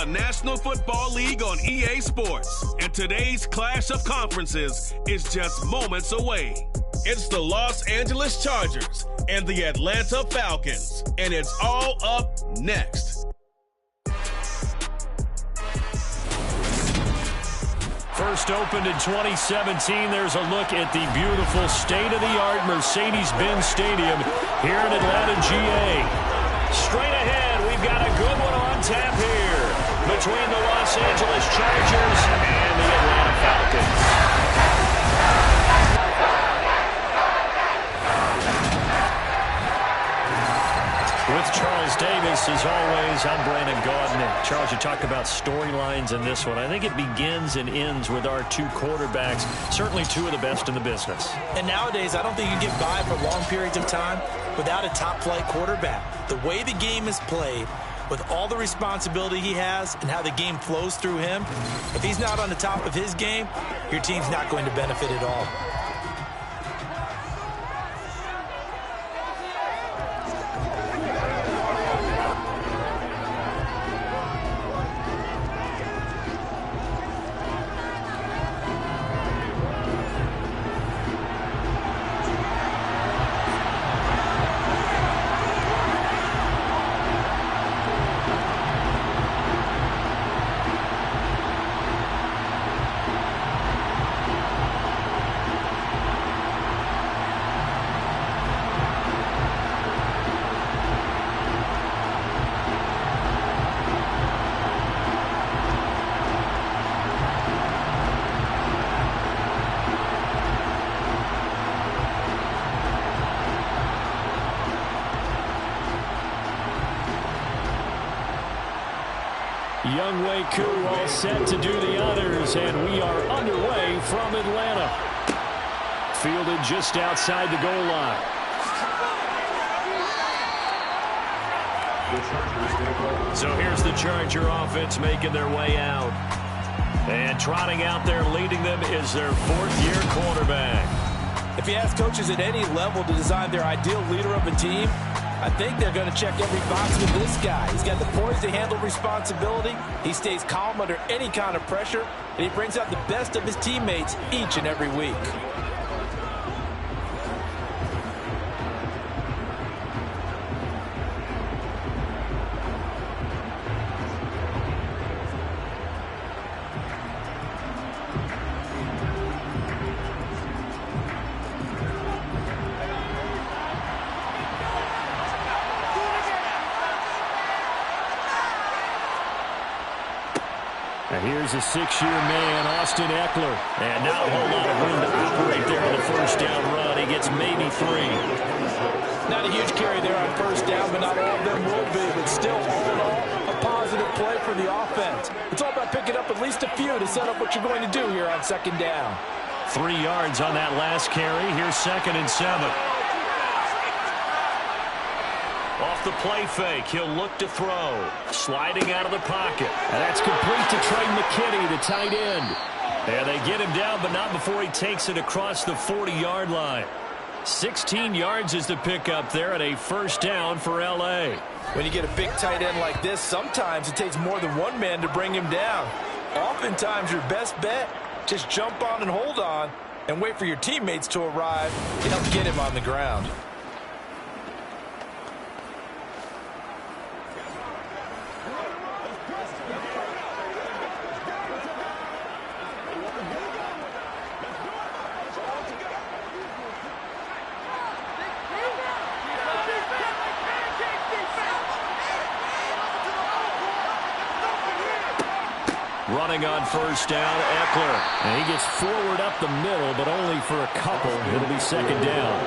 the National Football League on EA Sports, and today's clash of conferences is just moments away. It's the Los Angeles Chargers and the Atlanta Falcons, and it's all up next. First opened in 2017, there's a look at the beautiful state-of-the-art Mercedes-Benz Stadium here in Atlanta, GA. Straight ahead, we've got a good one on tap here between the Los Angeles Chargers and the Atlanta Falcons. With Charles Davis, as always, I'm Brandon Gaudin. Charles, you talk about storylines in this one. I think it begins and ends with our two quarterbacks, certainly two of the best in the business. And nowadays, I don't think you can get by for long periods of time without a top-flight quarterback. The way the game is played, with all the responsibility he has and how the game flows through him, if he's not on the top of his game, your team's not going to benefit at all. Wk9 all set to do the honors, and we are underway from Atlanta. Fielded just outside the goal line. So here's the Charger offense making their way out. And trotting out there leading them is their fourth-year quarterback. If you ask coaches at any level to design their ideal leader of a team, I think they're going to check every box with this guy. He's got the poise to handle responsibility. He stays calm under any kind of pressure, and he brings out the best of his teammates each and every week. Here's a six-year man, Austin Eckler. And not a whole lot of room to operate there on the first down run. He gets maybe 3. Not a huge carry there on first down, but not all of them will be. But still, all in all, a positive play for the offense. It's all about picking up at least a few to set up what you're going to do here on second down. 3 yards on that last carry. Here's 2nd and 7. Off the play fake, he'll look to throw. Sliding out of the pocket. And that's complete to Trey McKinney, the tight end. And they get him down, but not before he takes it across the 40-yard line. 16 yards is the pickup there at a first down for L.A. When you get a big tight end like this, sometimes it takes more than one man to bring him down. Oftentimes, your best bet, just jump on and hold on and wait for your teammates to arrive to help get him on the ground. Running on first down, Eckler. And he gets forward up the middle, but only for a couple. It'll be second down.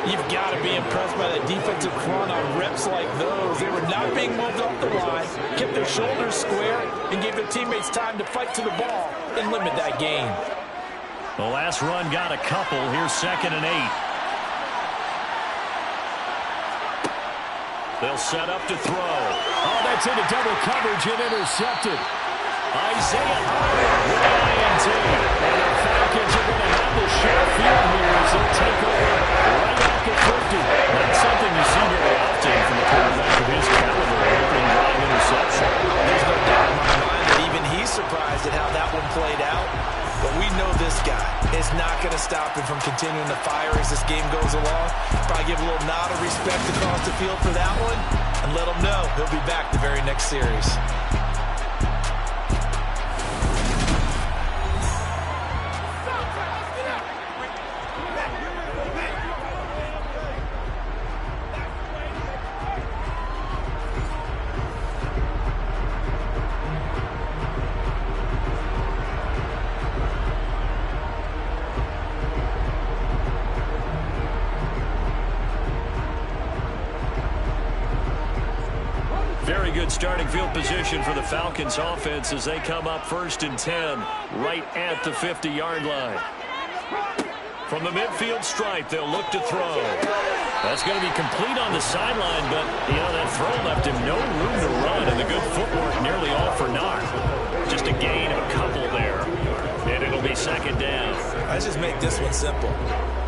You've got to be impressed by that defensive front on reps like those. They were not being moved off the line, kept their shoulders square, and gave their teammates time to fight to the ball and limit that gain. The last run got a couple. Here's 2nd and 8. They'll set up to throw. Oh, that's into double coverage and intercepted. Isaiah Howard with an INT. And the Falcons are going to have the short field here as they'll take over right at the 50. Not something you see very often from a quarterback of his caliber. Opening drive interception. There's no doubt not going to stop him from continuing to fire as this game goes along. Probably give a little nod of respect across the field for that one and let him know he'll be back the very next series. Very good starting field position for the Falcons offense as they come up 1st and 10 right at the 50-yard line. From the midfield stripe, they'll look to throw. That's going to be complete on the sideline, but, that throw left him no room to run, and the good footwork nearly all for naught. Just a gain of a couple there, and it'll be 2nd down. Let's just make this one simple.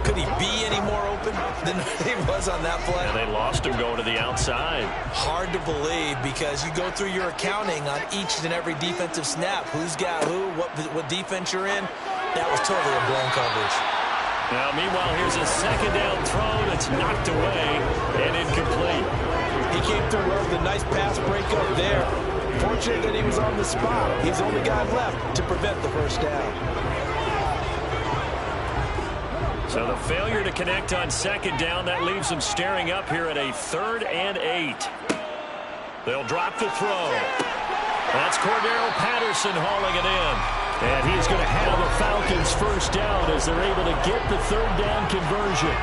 Could he be any more open than he was on that play? And they lost him going to the outside. Hard to believe because you go through your accounting on each and every defensive snap. Who's got who, what defense you're in. That was totally a blown coverage. Now, meanwhile, here's a 2nd down throw that's knocked away and incomplete. He came through well with a nice pass breakup there. Fortunate that he was on the spot. He's the only guy left to prevent the 1st down. So the failure to connect on 2nd down, that leaves them staring up here at a 3rd and 8. They'll drop the throw. That's Cordero Patterson hauling it in. And he's going to have the Falcons 1st down as they're able to get the 3rd down conversion.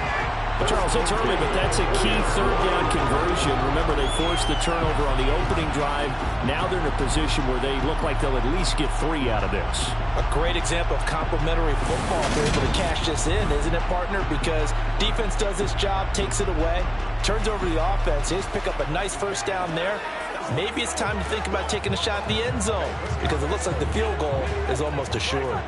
But Charles, it's early, but that's a key 3rd down conversion. Remember, they forced the turnover on the opening drive. Now they're in a position where they look like they'll at least get 3 out of this. A great example of complementary football. They're able to cash this in, isn't it, partner? Because defense does this job, takes it away, turns over the offense. They just pick up a nice 1st down there. Maybe it's time to think about taking a shot at the end zone because it looks like the field goal is almost assured.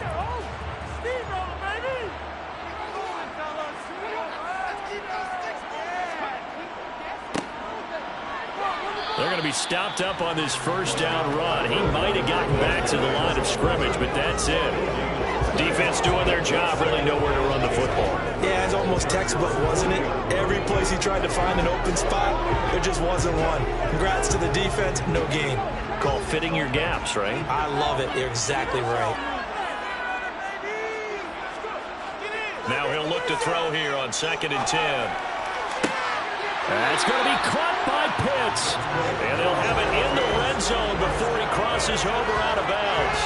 They're going to be stopped up on this 1st down run. He might have gotten back to the line of scrimmage, but that's it. Defense doing their job, really nowhere to run the football. Yeah, it's almost textbook, wasn't it? Every place he tried to find an open spot, there just wasn't one. Congrats to the defense, no gain. Called fitting your gaps, right? I love it. You're exactly right. Now he'll look to throw here on 2nd and 10. That's going to be caught by Pitts. And they'll have it in the red zone before he crosses over out of bounds.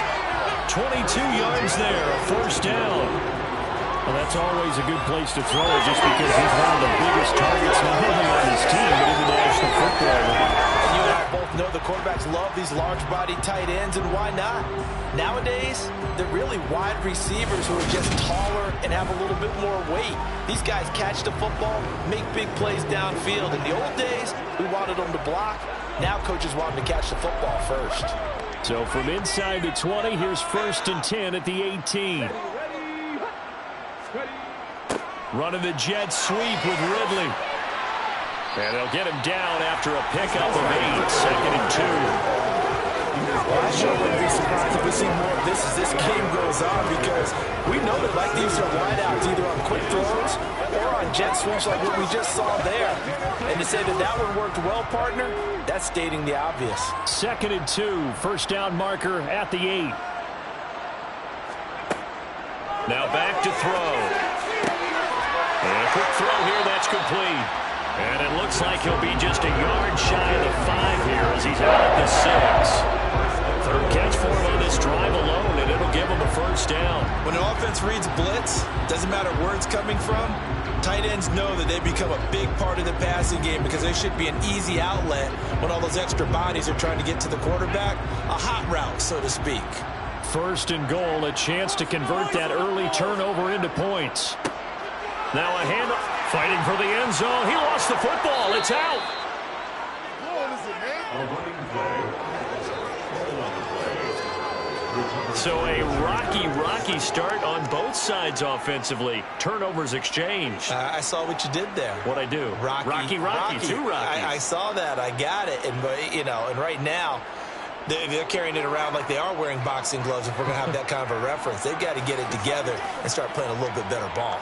22 yards there, a 1st down. Well, that's always a good place to throw just because he's one of the biggest targets not only on his team but in the National Football League. You and I both know the quarterbacks love these large-body tight ends, and why not? Nowadays, they're really wide receivers who are just taller and have a little bit more weight. These guys catch the football, make big plays downfield. In the old days, we wanted them to block. Now coaches want them to catch the football first. So from inside the 20, here's 1st and 10 at the 18. Running the jet sweep with Ridley. And they'll get him down after a pickup of 8, 2nd and 2. Well, I sure wouldn't be surprised if we see more of this as this game goes on because we know they like to use their wideouts either on quick throws or on jet sweeps like what we just saw there. And to say that that one worked well, partner, that's stating the obvious. 2nd and 2, 1st down marker at the 8. Now back to throw. And a quick throw here, that's complete. And it looks like he'll be just a yard shy of the 5 here as he's out at the 6. 3rd catch for him on this drive alone, and it'll give him a 1st down. When an offense reads blitz, doesn't matter where it's coming from, tight ends know that they become a big part of the passing game because they should be an easy outlet when all those extra bodies are trying to get to the quarterback. A hot route, so to speak. 1st and goal, a chance to convert that early turnover into points. Now a handoff, fighting for the end zone. He lost the football. It's out. So a rocky start on both sides offensively. Turnovers exchanged. I saw what you did there. What'd I do? Rocky. Too rocky. I saw that. I got it. And right now, They're carrying it around like they are wearing boxing gloves if we're going to have that kind of a reference. They've got to get it together and start playing a little bit better ball.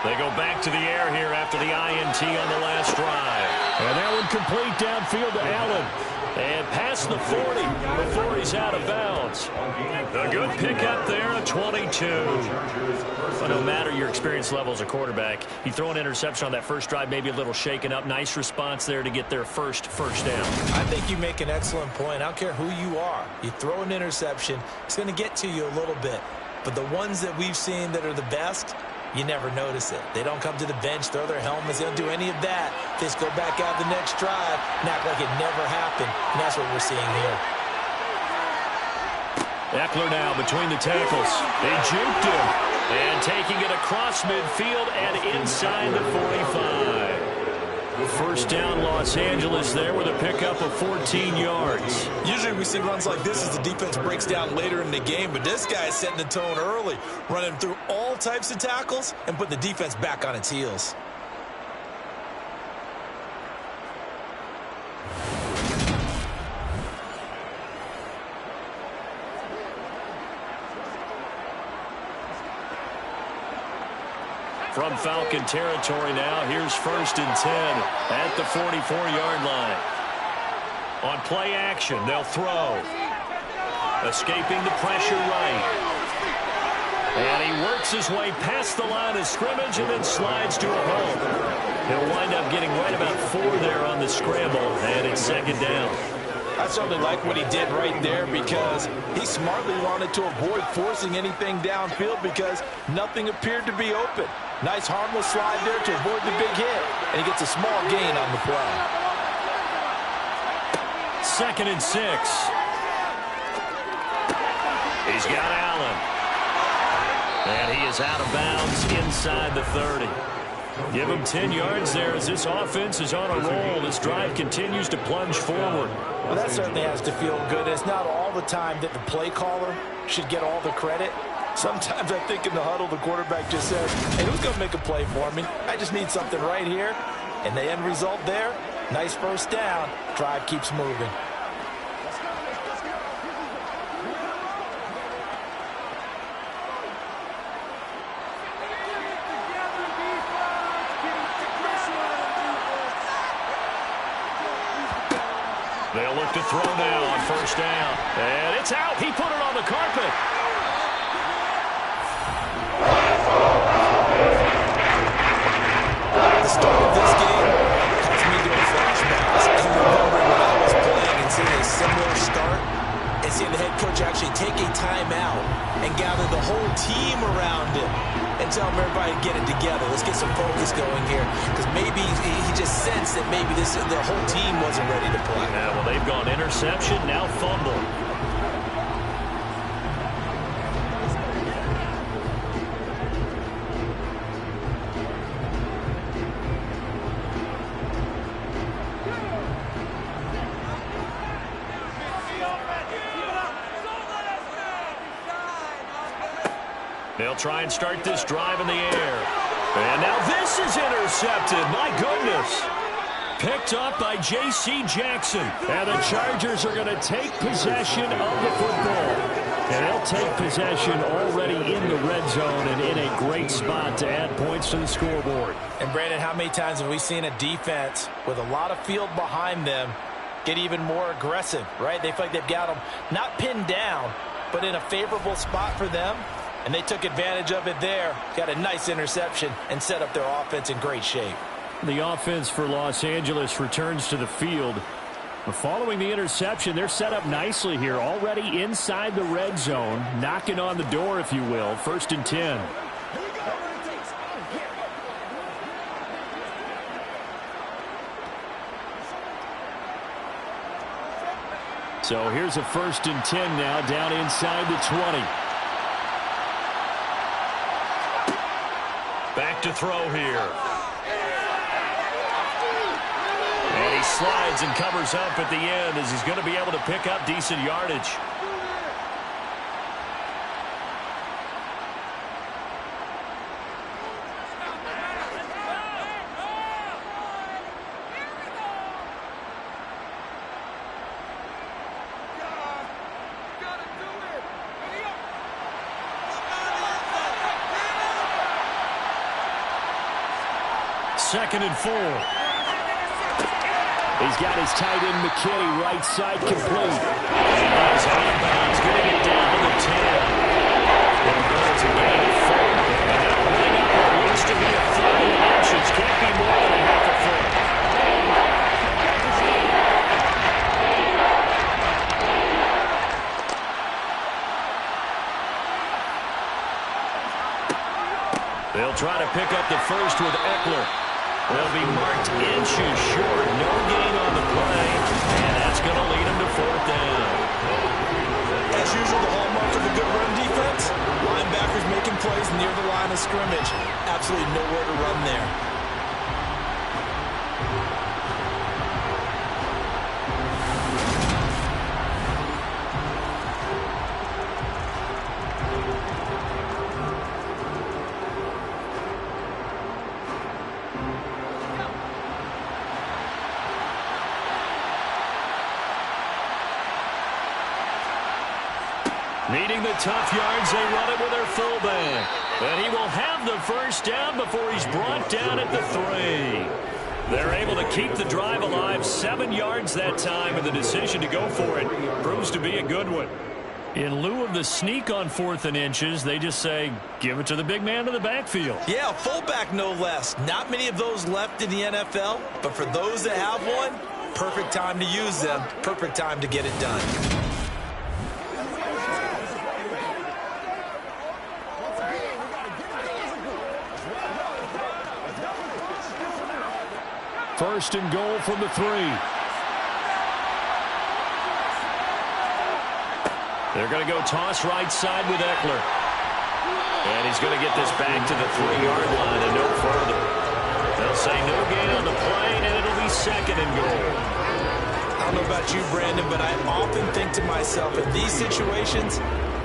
They go back to the air here after the INT on the last drive. And that one complete downfield to Allen. And past the 40 before he's out of bounds. A good pickup there, a 22. But no matter your experience level as a quarterback, you throw an interception on that first drive, maybe a little shaken up. Nice response there to get their first down. I think you make an excellent point. I don't care who you are. You throw an interception, it's going to get to you a little bit. But the ones that we've seen that are the best, you never notice it. They don't come to the bench, throw their helmets. They don't do any of that. They just go back out the next drive and act like it never happened. And that's what we're seeing here. Eckler now between the tackles. They juked him. And taking it across midfield and inside the 45. First down, Los Angeles there with a pickup of 14 yards. Usually we see runs like this as the defense breaks down later in the game, but this guy is setting the tone early, running through all types of tackles and put the defense back on its heels. From Falcon territory now, here's 1st and 10 at the 44-yard line. On play action, they'll throw. Escaping the pressure right. And he works his way past the line of scrimmage and then slides to a hole. He'll wind up getting right about 4 there on the scramble, and it's 2nd down. I certainly like what he did right there because he smartly wanted to avoid forcing anything downfield because nothing appeared to be open. Nice harmless slide there to avoid the big hit, and he gets a small gain on the play. 2nd and 6. He's got Allen. And he is out of bounds inside the 30. Give him 10 yards there as this offense is on a roll. This drive continues to plunge forward. Well, that certainly has to feel good. It's not all the time that the play caller should get all the credit. Sometimes I think in the huddle, the quarterback just says, hey, who's going to make a play for me? I just need something right here. And the end result there, nice first down. Drive keeps moving. They'll look to throw now on 1st down. And it's out. He put it on the carpet. The start of this game has me doing flashbacks and remembering when I was playing and seeing a similar start and seeing the head coach actually take a timeout and gather the whole team around him and tell everybody to get it together. Let's get some focus going here because maybe he just sensed that maybe the whole team wasn't ready to play. Yeah, well, they've gone interception, now fumble. They'll try and start this drive in the air. And now this is intercepted. My goodness. Picked up by J.C. Jackson. And the Chargers are going to take possession of the football. And they'll take possession already in the red zone and in a great spot to add points to the scoreboard. And, Brandon, how many times have we seen a defense with a lot of field behind them get even more aggressive, right? They feel like they've got them not pinned down, but in a favorable spot for them. And they took advantage of it there. Got a nice interception and set up their offense in great shape. The offense for Los Angeles returns to the field. Following the interception, they're set up nicely here. Already inside the red zone. Knocking on the door, if you will. 1st and 10. So here's a 1st and 10 now down inside the 20. Back to throw here. slides and covers up at the end as he's going to be able to pick up decent yardage. Second and 4. He's got his tight end McKinney right side complete. He's out of bounds, getting it down to the 10. There goes a gain of 4. And now running up what looks to be a 30 inches. Can't be more than a half a foot. They'll try to pick up the first with Eckler. They'll be marked inches short. No gain on the play. And that's going to lead them to 4th down. As usual, the hallmark of a good run defense, linebackers making plays near the line of scrimmage. Absolutely nowhere to run there. Needing the tough yards, they run it with their fullback. And he will have the first down before he's brought down at the 3. They're able to keep the drive alive, 7 yards that time, and the decision to go for it proves to be a good one. In lieu of the sneak on 4th and inches, they just say, give it to the big man in the backfield. Yeah, fullback no less. Not many of those left in the NFL, but for those that have one, perfect time to use them, perfect time to get it done. First and goal from the 3. They're going to go toss right side with Eckler. And he's going to get this back to the 3-yard line and no further. They'll say no gain on the play, and it'll be second and goal. I don't know about you, Brandon, but I often think to myself, in these situations,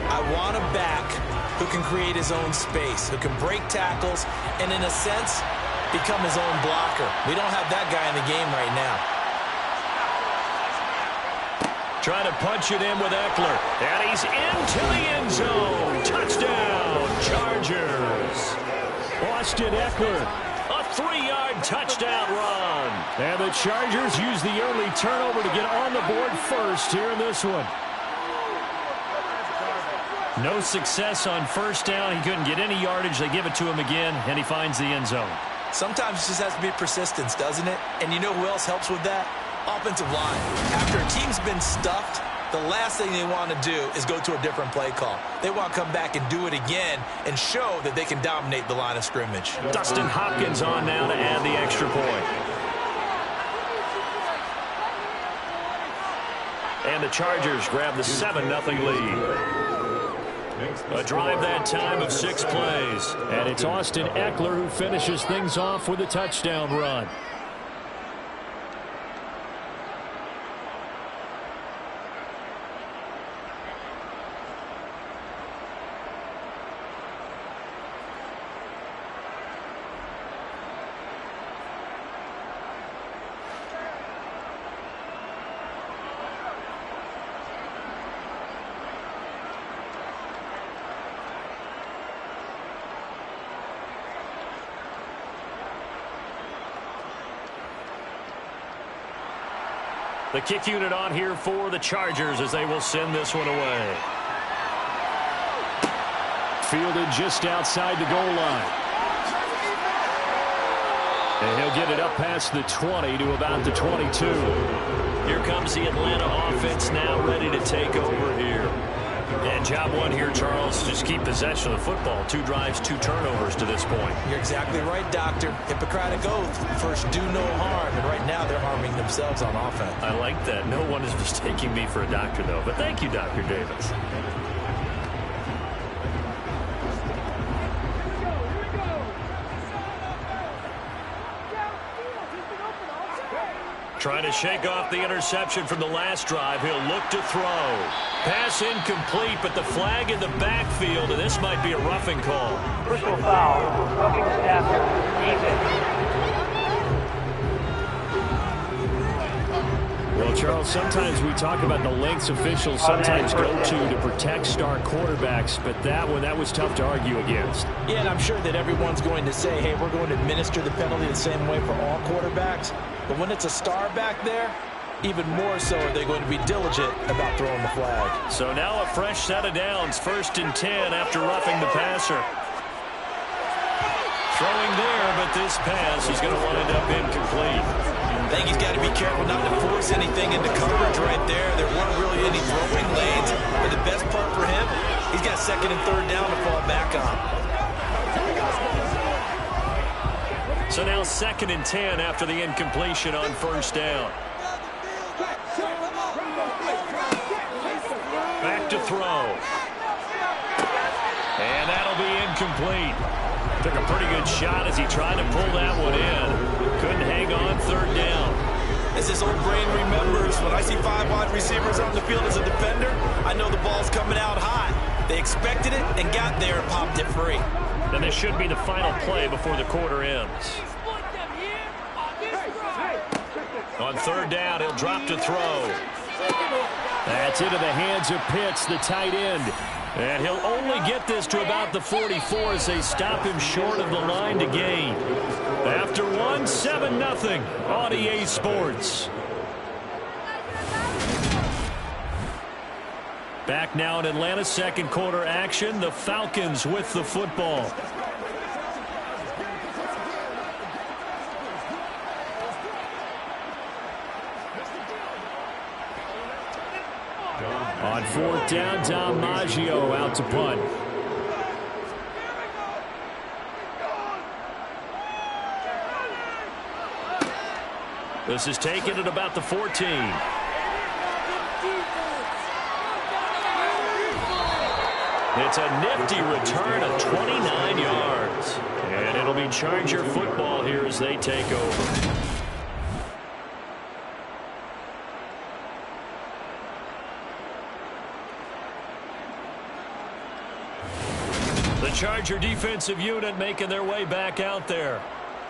I want a back who can create his own space, who can break tackles, and in a sense, become his own blocker. We don't have that guy in the game right now. Trying to punch it in with Eckler. And he's into the end zone. Touchdown, Chargers. Austin Eckler, a 3-yard touchdown run. And the Chargers use the early turnover to get on the board first here in this one. No success on first down. He couldn't get any yardage. They give it to him again, and he finds the end zone. Sometimes it just has to be persistence, doesn't it? And you know who else helps with that? Offensive line. After a team's been stuffed, the last thing they want to do is go to a different play call. They want to come back and do it again and show that they can dominate the line of scrimmage. Dustin Hopkins on now to add the extra point. And the Chargers grab the 7-0 lead. A drive that time of 6 plays. And it's Austin Eckler who finishes things off with a touchdown run. The kick unit on here for the Chargers as they will send this one away. Fielded just outside the goal line. And he'll get it up past the 20 to about the 22. Here comes the Atlanta offense now ready to take over here. And job one here, Charles, just keep possession of the football. 2 drives, 2 turnovers to this point. You're exactly right, Doctor. Hippocratic oath. First, do no harm. And right now, they're harming themselves on offense. I like that. No one is mistaking me for a doctor, though. But thank you, Dr. Davis. Trying to shake off the interception from the last drive. He'll look to throw. Pass incomplete, but the flag in the backfield, and this might be a roughing call. Personal foul, roughing the snapper, defense. Well, Charles, sometimes we talk about the lengths officials sometimes go to protect star quarterbacks, but that was tough to argue against. Yeah, and I'm sure that everyone's going to say, hey, we're going to administer the penalty the same way for all quarterbacks. But when it's a star back there, even more so are they going to be diligent about throwing the flag. So now a fresh set of downs, 1st and 10 after roughing the passer. Throwing there, but this pass is going to wind up incomplete. I think he's got to be careful not to force anything into coverage right there. There weren't really any throwing lanes. But the best part for him, he's got 2nd and 3rd down to fall back on. So now 2nd and 10 after the incompletion on 1st down. Back to throw. And that'll be incomplete. Took a pretty good shot as he tried to pull that one in. Couldn't hang on, 3rd down. As his old brain remembers, when I see 5 wide receivers on the field as a defender, I know the ball's coming out high. They expected it and got there and popped it free. And this should be the final play before the quarter ends. On 3rd down, he'll drop to throw. That's into the hands of Pitts, the tight end. And he'll only get this to about the 44 as they stop him short of the line to gain. After 7-0 on EA Sports. Back now in Atlanta, 2nd quarter action. The Falcons with the football. On 4th down, Dom Maggio out to punt. This is taken at about the 14. It's a nifty return of 29 yards. And it'll be Charger football here as they take over. The Charger defensive unit making their way back out there.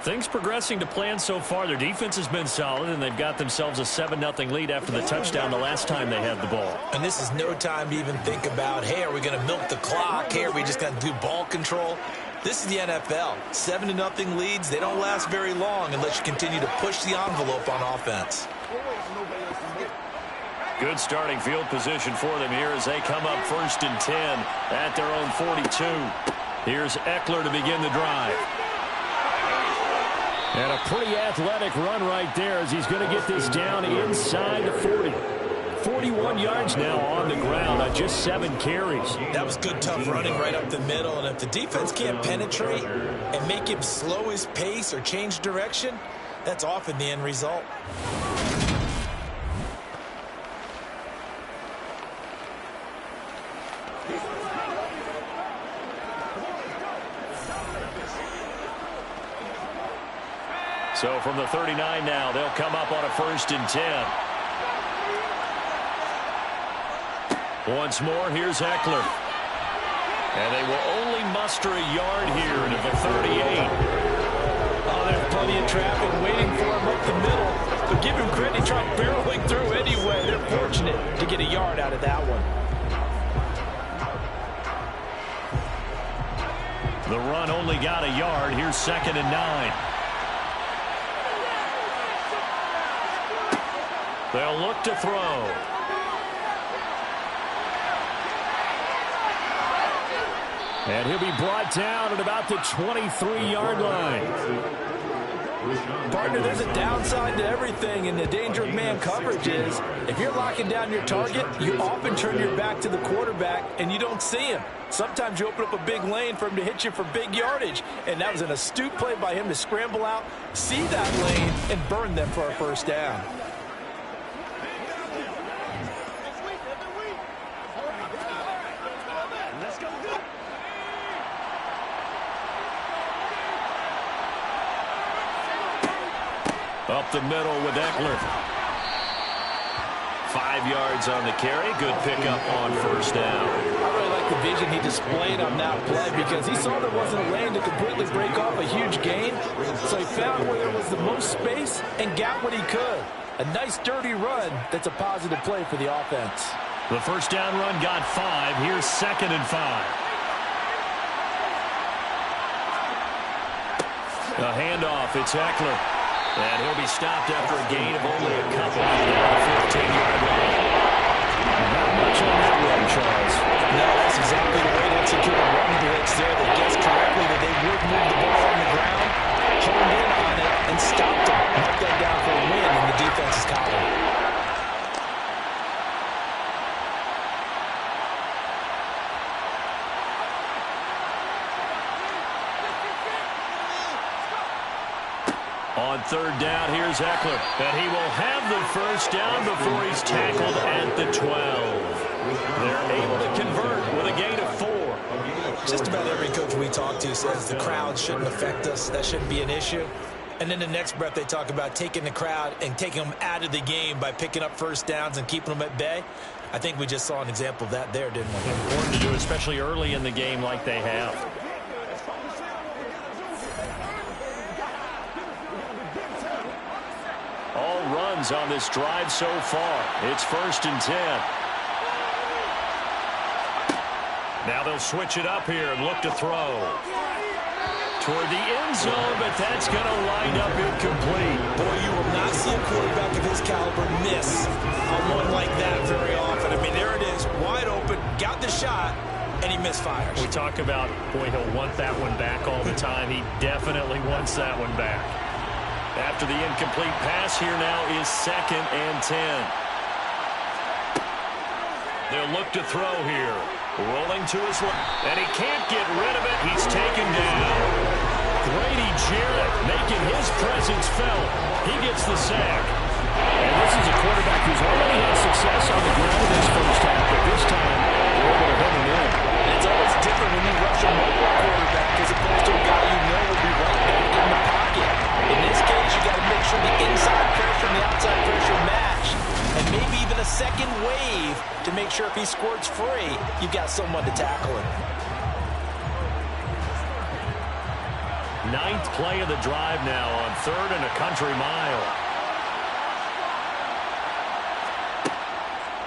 Things progressing to plan so far. Their defense has been solid, and they've got themselves a 7-0 lead after the touchdown the last time they had the ball. And this is no time to even think about, hey, are we going to milk the clock? Hey, are we just going to do ball control? This is the NFL. 7-0 leads, they don't last very long unless you continue to push the envelope on offense. Good starting field position for them here as they come up 1st and 10 at their own 42. Here's Eckler to begin the drive. And a pretty athletic run right there as he's going to get this down inside the 40. 41 yards now on the ground on just 7 carries. That was good, tough running right up the middle. And if the defense can't penetrate and make him slow his pace or change direction, that's often the end result. So from the 39 now, they'll come up on a 1st and 10. Once more, here's Eckler. And they will only muster a yard here into the 38. Oh, there's plenty of traffic waiting for him up the middle. But give him credit, he tried barreling through anyway. They're fortunate to get a yard out of that one. The run only got a yard. Here's 2nd and 9. They'll look to throw. And he'll be brought down at about the 23-yard line. Partner, there's a downside to everything, and the danger of man coverage is if you're locking down your target, you often turn your back to the quarterback and you don't see him. Sometimes you open up a big lane for him to hit you for big yardage, and that was an astute play by him to scramble out, see that lane, and burn them for a 1st down. Up the middle with Eckler. 5 yards on the carry. Good pickup on first down. I really like the vision he displayed on that play because he saw there wasn't a lane to completely break off a huge gain. So he found where there was the most space and got what he could. A nice, dirty run that's a positive play for the offense. The first down run got 5. Here's 2nd and 5. A handoff. It's Eckler. And he'll be stopped after a gain of only a couple down the 15-yard line. Not much on that run, Charles. No, that's exactly the way to execute a run blitz there. They guessed correctly that they would move the ball on the ground, honed in on it, and stopped them. Mark that down for a win in the defense's column. On 3rd down, here's Eckler. And he will have the first down before he's tackled at the 12. They're able to convert with a gain of 4. Just about every coach we talk to says the crowd shouldn't affect us. That shouldn't be an issue. And then the next breath they talk about taking the crowd and taking them out of the game by picking up first downs and keeping them at bay. I think we just saw an example of that there, didn't we? Important to do, especially early in the game like they have. All runs on this drive so far. It's 1st and 10. Now they'll switch it up here and look to throw. Toward the end zone, but that's going to line up incomplete. Boy, you will not see a quarterback of his caliber miss on one like that very often. I mean, there it is, wide open, got the shot, and he misfires. We talk about, boy, he'll want that one back all the time. He definitely wants that one back. After the incomplete pass, here now is 2nd and 10. They'll look to throw here. Rolling to his left, and he can't get rid of it. He's taken down. Grady Jarrett making his presence felt. He gets the sack. And this is a quarterback who's already had success on the ground in his first half, but this time they're able to hit him in. And it's always different when you rush a mobile quarterback as opposed to a guy you know will be right back in the pocket. In this case, you got to make sure the inside pressure and the outside pressure match. And maybe even a second wave to make sure if he squirts free, you've got someone to tackle him. 9th play of the drive now on 3rd and a country mile.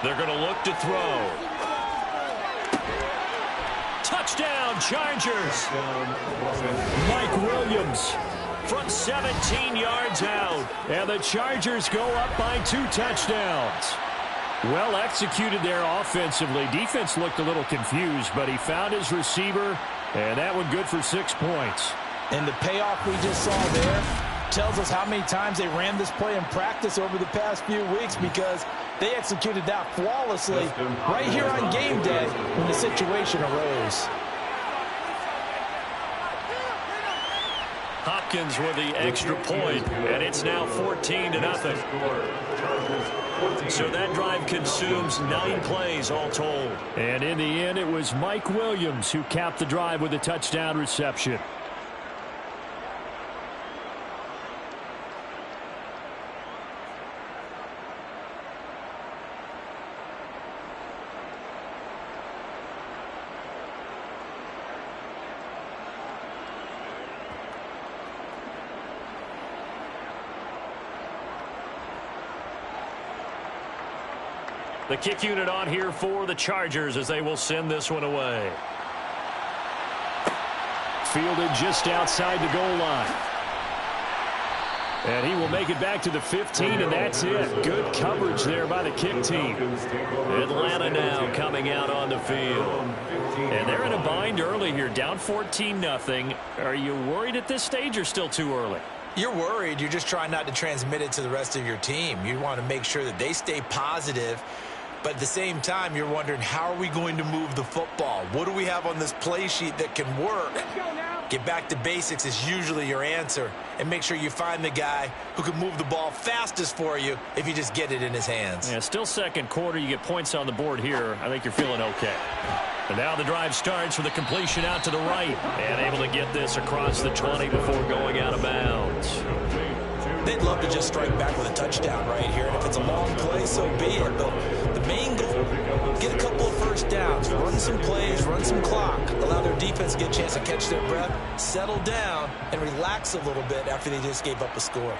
They're going to look to throw. Touchdown, Chargers. Mike Williams from 17 yards out. And the Chargers go up by 2 touchdowns. Well executed there offensively. Defense looked a little confused, but he found his receiver, and that one good for 6 points. And the payoff we just saw there tells us how many times they ran this play in practice over the past few weeks because they executed that flawlessly right here on game day when the situation arose. Hopkins with the extra point, and it's now 14-0. So that drive consumes 9 plays all told. And in the end, it was Mike Williams who capped the drive with a touchdown reception. The kick unit on here for the Chargers as they will send this one away. Fielded just outside the goal line. And he will make it back to the 15, and that's it. Good coverage there by the kick team. Atlanta now coming out on the field. And they're in a bind early here, down 14-0. Are you worried at this stage or still too early? You're worried. You're just trying not to transmit it to the rest of your team. You want to make sure that they stay positive. But at the same time, you're wondering, how are we going to move the football? What do we have on this play sheet that can work? Get back to basics is usually your answer. And make sure you find the guy who can move the ball fastest for you if you just get it in his hands. Yeah, still second quarter. You get points on the board here. I think you're feeling okay. And now the drive starts with a completion out to the right. And able to get this across the 20 before going out of bounds. They'd love to just strike back with a touchdown right here. And if it's a long play, so be it. But the main goal, get a couple of first downs, run some plays, run some clock, allow their defense to get a chance to catch their breath, settle down, and relax a little bit after they just gave up a score.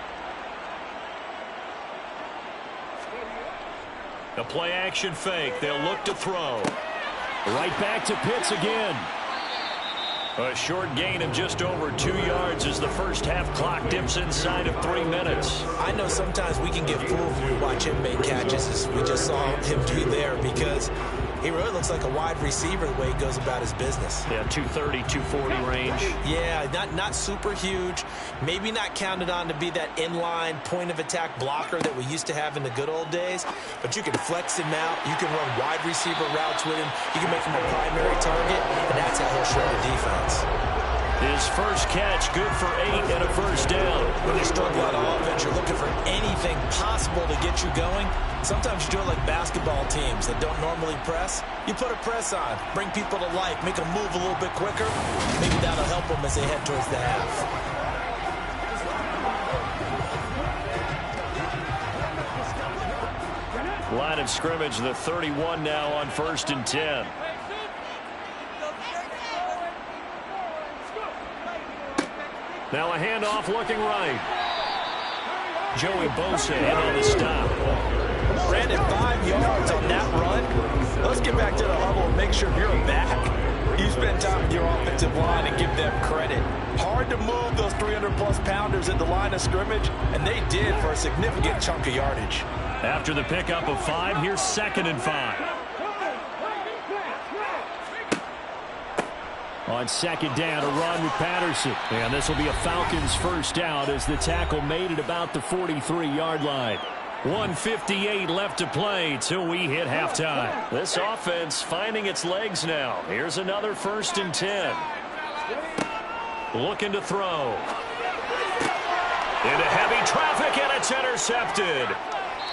A play-action fake. They'll look to throw. Right back to Pitts again. A short gain of just over 2 yards as the first half clock dips inside of 3 minutes. I know sometimes we can get fooled when we watch him make catches, as we just saw him do there, because he really looks like a wide receiver the way he goes about his business. Yeah, 230, 240 range. Yeah, not super huge. Maybe not counted on to be that inline point-of-attack blocker that we used to have in the good old days, but you can flex him out. You can run wide receiver routes with him. You can make him a primary target, and that's how he'll shred the defense. His first catch, good for 8 and a first down. When you struggle out of offense, you're looking for anything possible to get you going. Sometimes you do it like basketball teams that don't normally press. You put a press on, bring people to life, make them move a little bit quicker. Maybe that'll help them as they head towards the half. Line of scrimmage, the 31 now on 1st and 10. Now a handoff looking right. Joey Bosa in on the stop. Ran it 5 yards on that run. Let's get back to the huddle and make sure if you're a back, you spend time with your offensive line and give them credit. Hard to move those 300-plus pounders at the line of scrimmage, and they did for a significant chunk of yardage. After the pickup of 5, here's 2nd and 5. On 2nd down, a run with Patterson. And this will be a Falcons first down as the tackle made it about the 43-yard line. 1:58 left to play till we hit halftime. This offense finding its legs now. Here's another 1st and 10. Looking to throw. Into heavy traffic, and it's intercepted.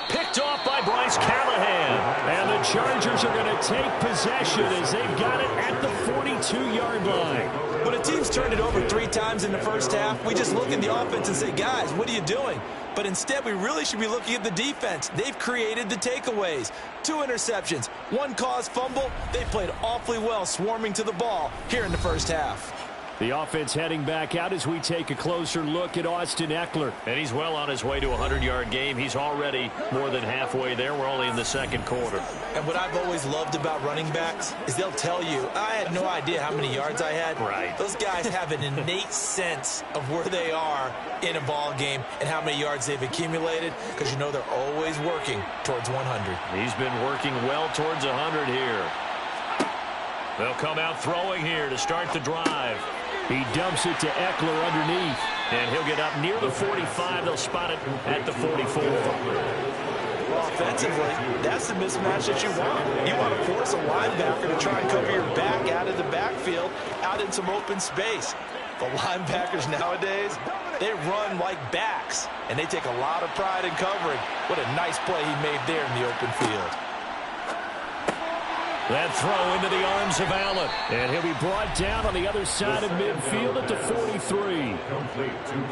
Picked off by Bryce Callahan. And the Chargers are going to take possession as they've got it at the 42-yard line. When a team's turned it over 3 times in the first half, we just look at the offense and say, guys, what are you doing? But instead, we really should be looking at the defense. They've created the takeaways. 2 interceptions, 1 caused fumble. They played awfully well swarming to the ball here in the first half. The offense heading back out as we take a closer look at Austin Eckler. And he's well on his way to a 100-yard game. He's already more than halfway there. We're only in the 2nd quarter. And what I've always loved about running backs is they'll tell you, I had no idea how many yards I had. Right. Those guys have an innate sense of where they are in a ball game and how many yards they've accumulated, because you know they're always working towards 100. He's been working well towards 100 here. They'll come out throwing here to start the drive. He dumps it to Eckler underneath. And he'll get up near the 45. They'll spot it at the 44. Well, offensively, that's the mismatch that you want. You want to force a linebacker to try and cover your back out of the backfield, out in some open space. The linebackers nowadays, they run like backs, and they take a lot of pride in covering. What a nice play he made there in the open field. That throw into the arms of Allen. And he'll be brought down on the other side of midfield at the 43.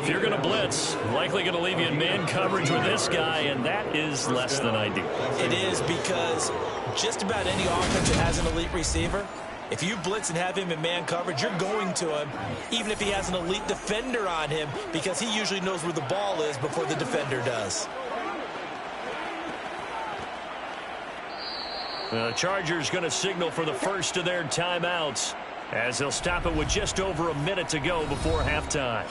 If you're going to blitz, likely going to leave you in man coverage with this guy, and that is less than ideal. It is, because just about any offense that has an elite receiver, if you blitz and have him in man coverage, you're going to him, even if he has an elite defender on him, because he usually knows where the ball is before the defender does. The Chargers going to signal for the first of their timeouts as they'll stop it with just over a minute to go before halftime.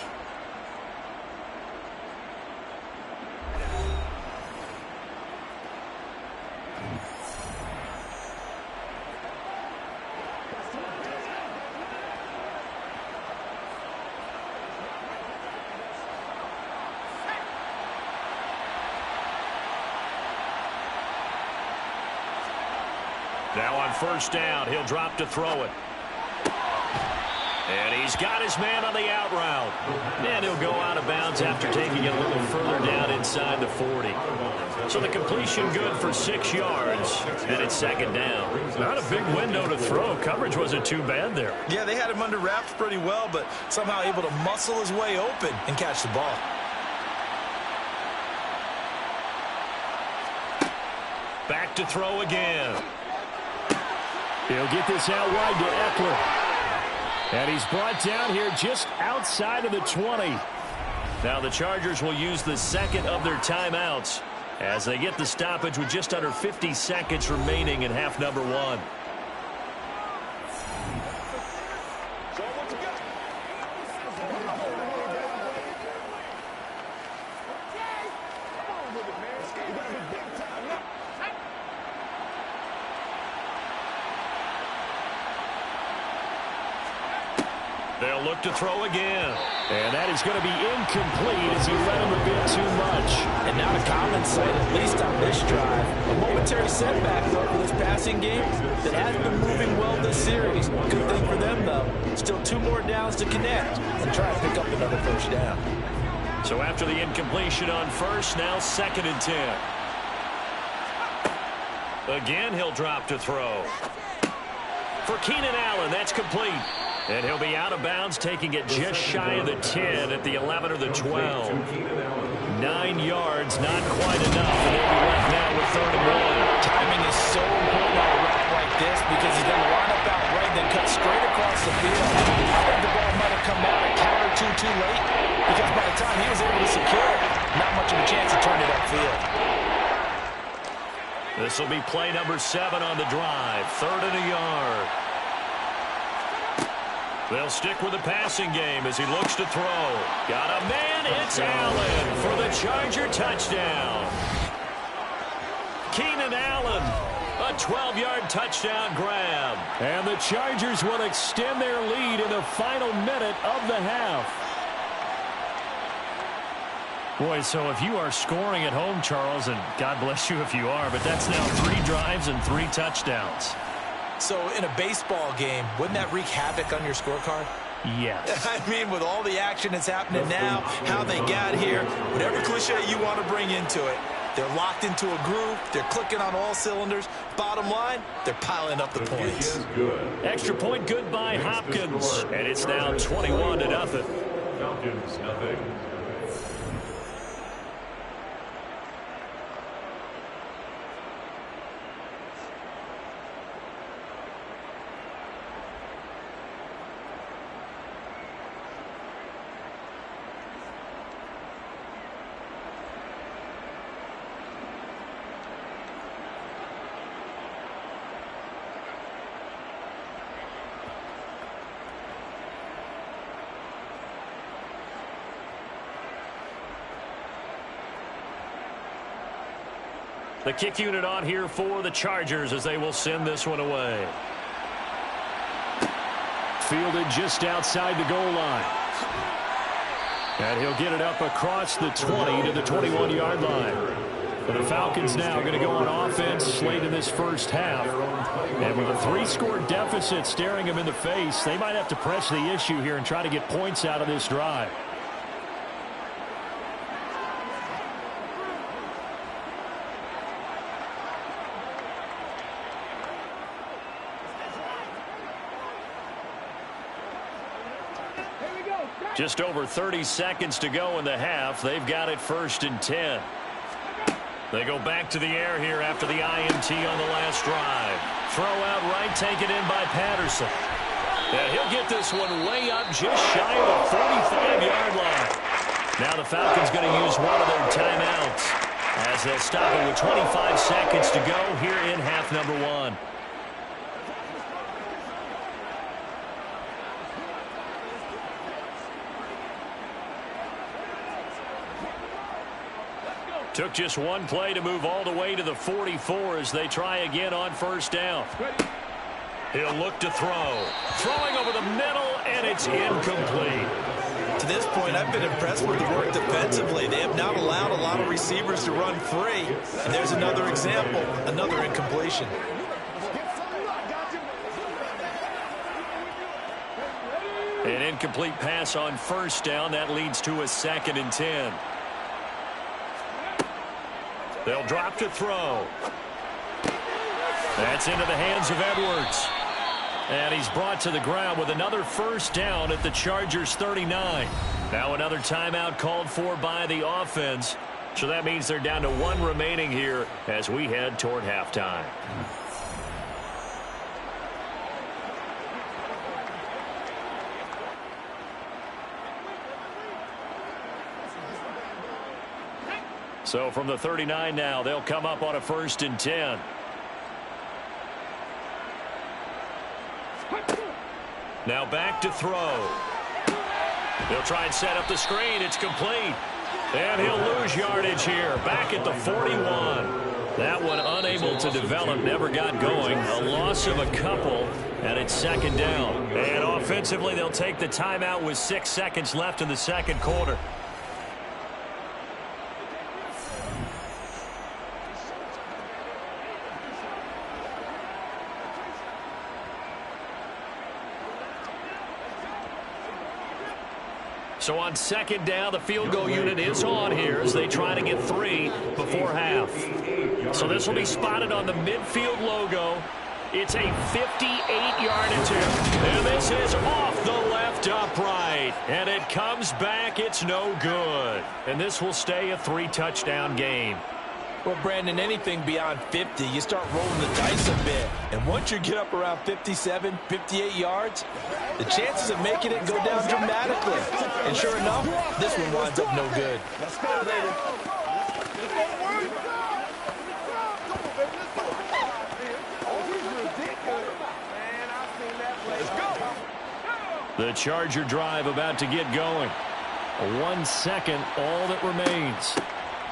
Now on first down, he'll drop to throw it. And he's got his man on the out route. And he'll go out of bounds after taking it a little further down inside the 40. So the completion good for 6 yards. And it's 2nd down. Not a big window to throw. Coverage wasn't too bad there. Yeah, they had him under wraps pretty well, but somehow able to muscle his way open and catch the ball. to throw again. He'll get this out wide to Eckler. And he's brought down here just outside of the 20. Now the Chargers will use the second of their timeouts as they get the stoppage with just under 50 seconds remaining in half number one. They'll look to throw again. And that is going to be incomplete as he let him a bit too much. And now the common sight, at least on this drive. A momentary setback, though, for this passing game that has been moving well this series. Good thing for them, though. Still 2 more downs to connect and try to pick up another first down. So after the incompletion on first, now 2nd and 10. Again, he'll drop to throw. For Keenan Allen, that's complete. And he'll be out of bounds, taking it just shy of the 10 at the 11 or the 12. 9 yards, not quite enough. And they'll be left now with 3rd and 1. Timing is so important on a route like this because he's going to line up out right, then cut straight across the field. I think the ball might have come out a count or two too late because by the time he was able to secure it, not much of a chance to turn it upfield. This will be play number 7 on the drive. 3rd and a yard. They'll stick with the passing game as he looks to throw. Got a man, it's Allen for the Charger touchdown. Keenan Allen, a 12-yard touchdown grab. And the Chargers will extend their lead in the final minute of the half. Boy, so if you are scoring at home, Charles, and God bless you if you are, but that's now 3 drives and 3 touchdowns. So in a baseball game, wouldn't that wreak havoc on your scorecard? Yes. I mean, with all the action that's happening now, how they got here, whatever cliche you want to bring into it, they're locked into a groove, they're clicking on all cylinders. Bottom line, they're piling up the points. Extra point good by Hopkins, and it's now 21-0. Falcons, nothing. The kick unit on here for the Chargers as they will send this one away. Fielded just outside the goal line. And he'll get it up across the 20 to the 21-yard line. But the Falcons now going to go on offense late in this first half. And with a 3-score deficit staring them in the face, they might have to press the issue here and try to get points out of this drive. Just over 30 seconds to go in the half. They've got it 1st and 10. They go back to the air here after the INT on the last drive. Throw out right, taken in by Patterson. And he'll get this one way up just shy of the 45-yard line. Now the Falcons going to use one of their timeouts as they'll stop it with 25 seconds to go here in half number 1. Took just one play to move all the way to the 44 as they try again on 1st down. He'll look to throw. Throwing over the middle, and it's incomplete. To this point, I've been impressed with the work defensively. They have not allowed a lot of receivers to run free. And there's another example, another incompletion. An incomplete pass on 1st down. That leads to a 2nd and 10. They'll drop to throw. That's into the hands of Edwards. And he's brought to the ground with another 1st down at the Chargers 39. Now another timeout called for by the offense. So that means they're down to 1 remaining here as we head toward halftime. So from the 39 now, they'll come up on a 1st and 10. Now back to throw. He'll try and set up the screen. It's complete. And he'll lose yardage here. Back at the 41. That one unable to develop, never got going. A loss of a couple, and it's 2nd down. And offensively, they'll take the timeout with 6 seconds left in the 2nd quarter. So on 2nd down, the field goal unit is on here as they try to get 3 before half. So this will be spotted on the midfield logo. It's a 58-yard attempt. And this is off the left upright. And it comes back. It's no good. And this will stay a 3-touchdown game. Well, Brandon, anything beyond 50, you start rolling the dice a bit. And once you get up around 57, 58 yards, the chances of making it go down dramatically. And sure enough, this one winds up no good. Let's go, baby. The Charger drive about to get going. 1 second, all that remains.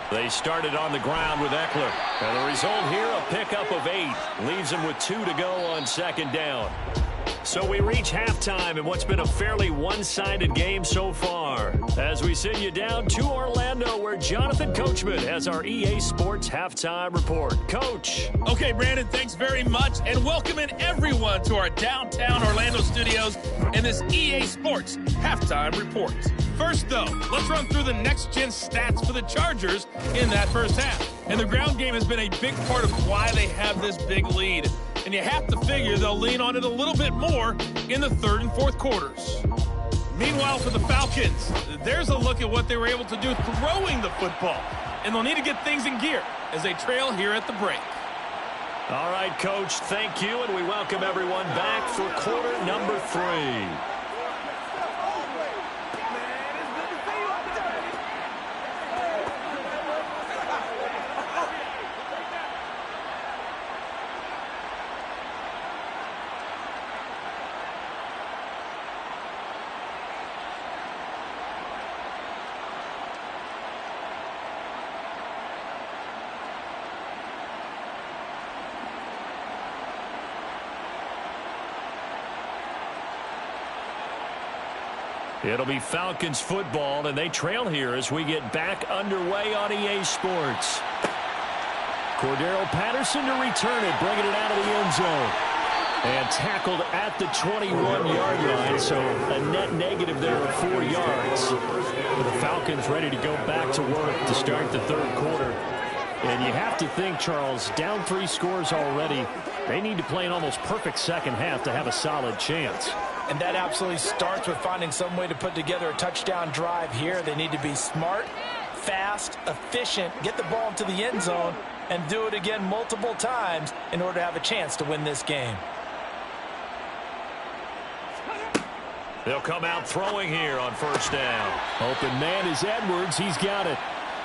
They started on the ground with Eckler. And the result here, a pickup of 8. Leaves them with 2 to go on 2nd down. So we reach halftime in what's been a fairly one-sided game so far. As we send you down to Orlando, where Jonathan Coachman has our EA Sports Halftime Report. Coach. Okay, Brandon, thanks very much. And welcoming everyone to our downtown Orlando studios and this EA Sports Halftime Report. First, though, let's run through the next-gen stats for the Chargers in that first half. And the ground game has been a big part of why they have this big lead. And you have to figure they'll lean on it a little bit more in the 3rd and 4th quarters. Meanwhile, for the Falcons, there's a look at what they were able to do throwing the football. And they'll need to get things in gear as they trail here at the break. All right, Coach, thank you. And we welcome everyone back for quarter number 3. It'll be Falcons football, and they trail here as we get back underway on EA Sports. Cordero Patterson to return it, bringing it out of the end zone. And tackled at the 21-yard line, so a net negative there of 4 yards. The Falcons ready to go back to work to start the 3rd quarter. And you have to think, Charles, down 3 scores already. They need to play an almost perfect 2nd half to have a solid chance. And that absolutely starts with finding some way to put together a touchdown drive here. They need to be smart, fast, efficient, get the ball into the end zone, and do it again multiple times in order to have a chance to win this game. They'll come out throwing here on 1st down. Open man is Edwards. He's got it.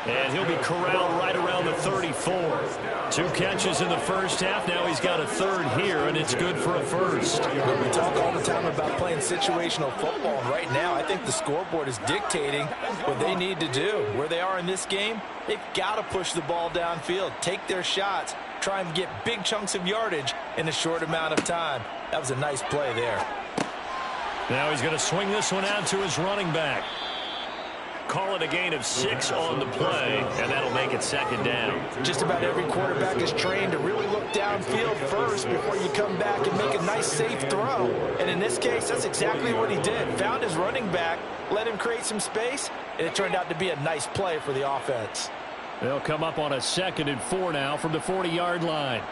And he'll be corralled right around the 34. 2 catches in the first half. Now he's got a 3rd here, and it's good for a 1st. We talk all the time about playing situational football. And right now, I think the scoreboard is dictating what they need to do. Where they are in this game, they've got to push the ball downfield, take their shots, try and get big chunks of yardage in a short amount of time. That was a nice play there. Now he's going to swing this one out to his running back. Call it a gain of 6 on the play, and that'll make it 2nd down. Just about every quarterback is trained to really look downfield first before you come back and make a nice, safe throw. And in this case, that's exactly what he did. Found his running back, let him create some space, and it turned out to be a nice play for the offense. They'll come up on a 2nd and 4 now from the 40-yard line.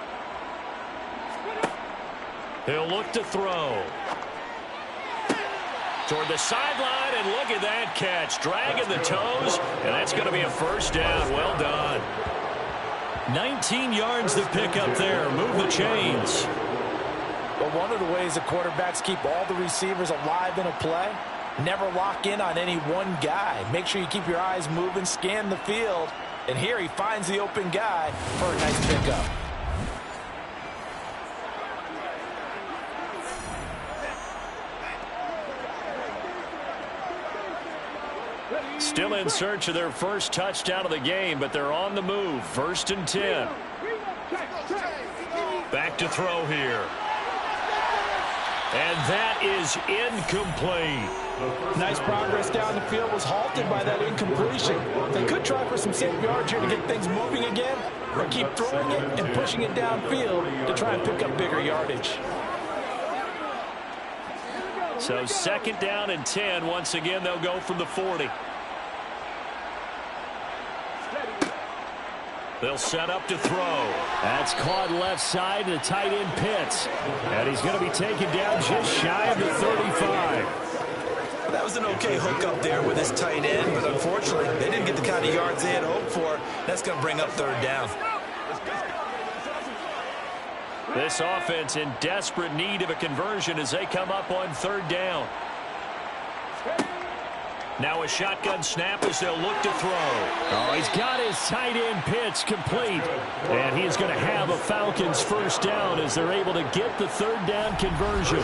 He'll look to throw. toward the sideline, and look at that catch. Dragging the toes, and that's going to be a first down. Well done. 19 yards to pick up there. Move the chains. But one of the ways the quarterbacks keep all the receivers alive in a play, never lock in on any one guy. Make sure you keep your eyes moving, scan the field. And here he finds the open guy for a nice pickup. Still in search of their first touchdown of the game, but they're on the move. 1st and 10. Back to throw here. And that is incomplete. Nice progress down the field, was halted by that incompletion. They could try for some safe yards here to get things moving again, or keep throwing it and pushing it downfield to try and pick up bigger yardage. So 2nd down and 10. Once again, they'll go from the 40. They'll set up to throw. That's caught left side to the tight end Pitts. And he's going to be taken down just shy of the 35. That was an okay hook up there with his tight end, but unfortunately, they didn't get the kind of yards they had hoped for. That's going to bring up 3rd down. This offense in desperate need of a conversion as they come up on 3rd down. Now a shotgun snap as they'll look to throw. Oh, he's got his tight end Pitts complete. And he's going to have a Falcons first down as they're able to get the 3rd down conversion.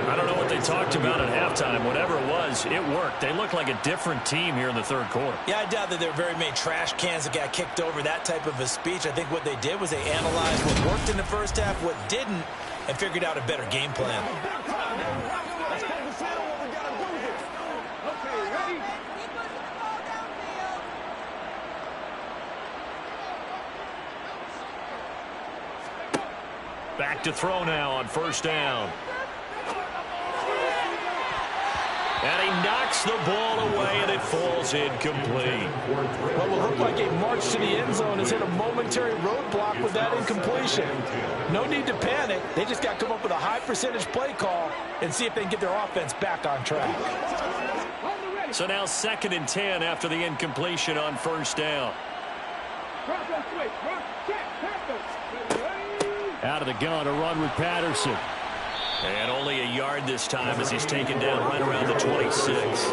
I don't know what they talked about at halftime. Whatever it was, it worked. They look like a different team here in the 3rd quarter. Yeah, I doubt that there were very many trash cans that got kicked over, that type of a speech. I think what they did was they analyzed what worked in the first half, what didn't, and figured out a better game plan. Back to throw now on 1st down. And he knocks the ball away, and it falls incomplete. What will look like a march to the end zone has hit a momentary roadblock with that incompletion. No need to panic. They just got to come up with a high percentage play call and see if they can get their offense back on track. So now 2nd and 10 after the incompletion on 1st down. Out of the gun, a run with Patterson. And only a yard this time as he's taken down right around the 26.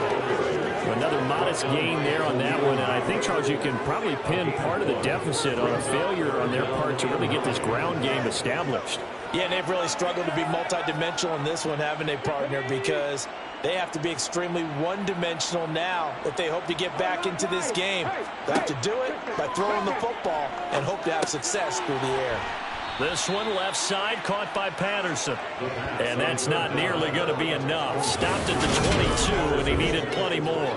Another modest gain there on that one. And I think, Charles, you can probably pin part of the deficit on a failure on their part to really get this ground game established. Yeah, and they've really struggled to be multidimensional in this one, haven't they, partner? Because they have to be extremely one-dimensional now if they hope to get back into this game. They have to do it by throwing the football and hope to have success through the air. This one left side caught by Patterson. And that's not nearly going to be enough. Stopped at the 22, and he needed plenty more.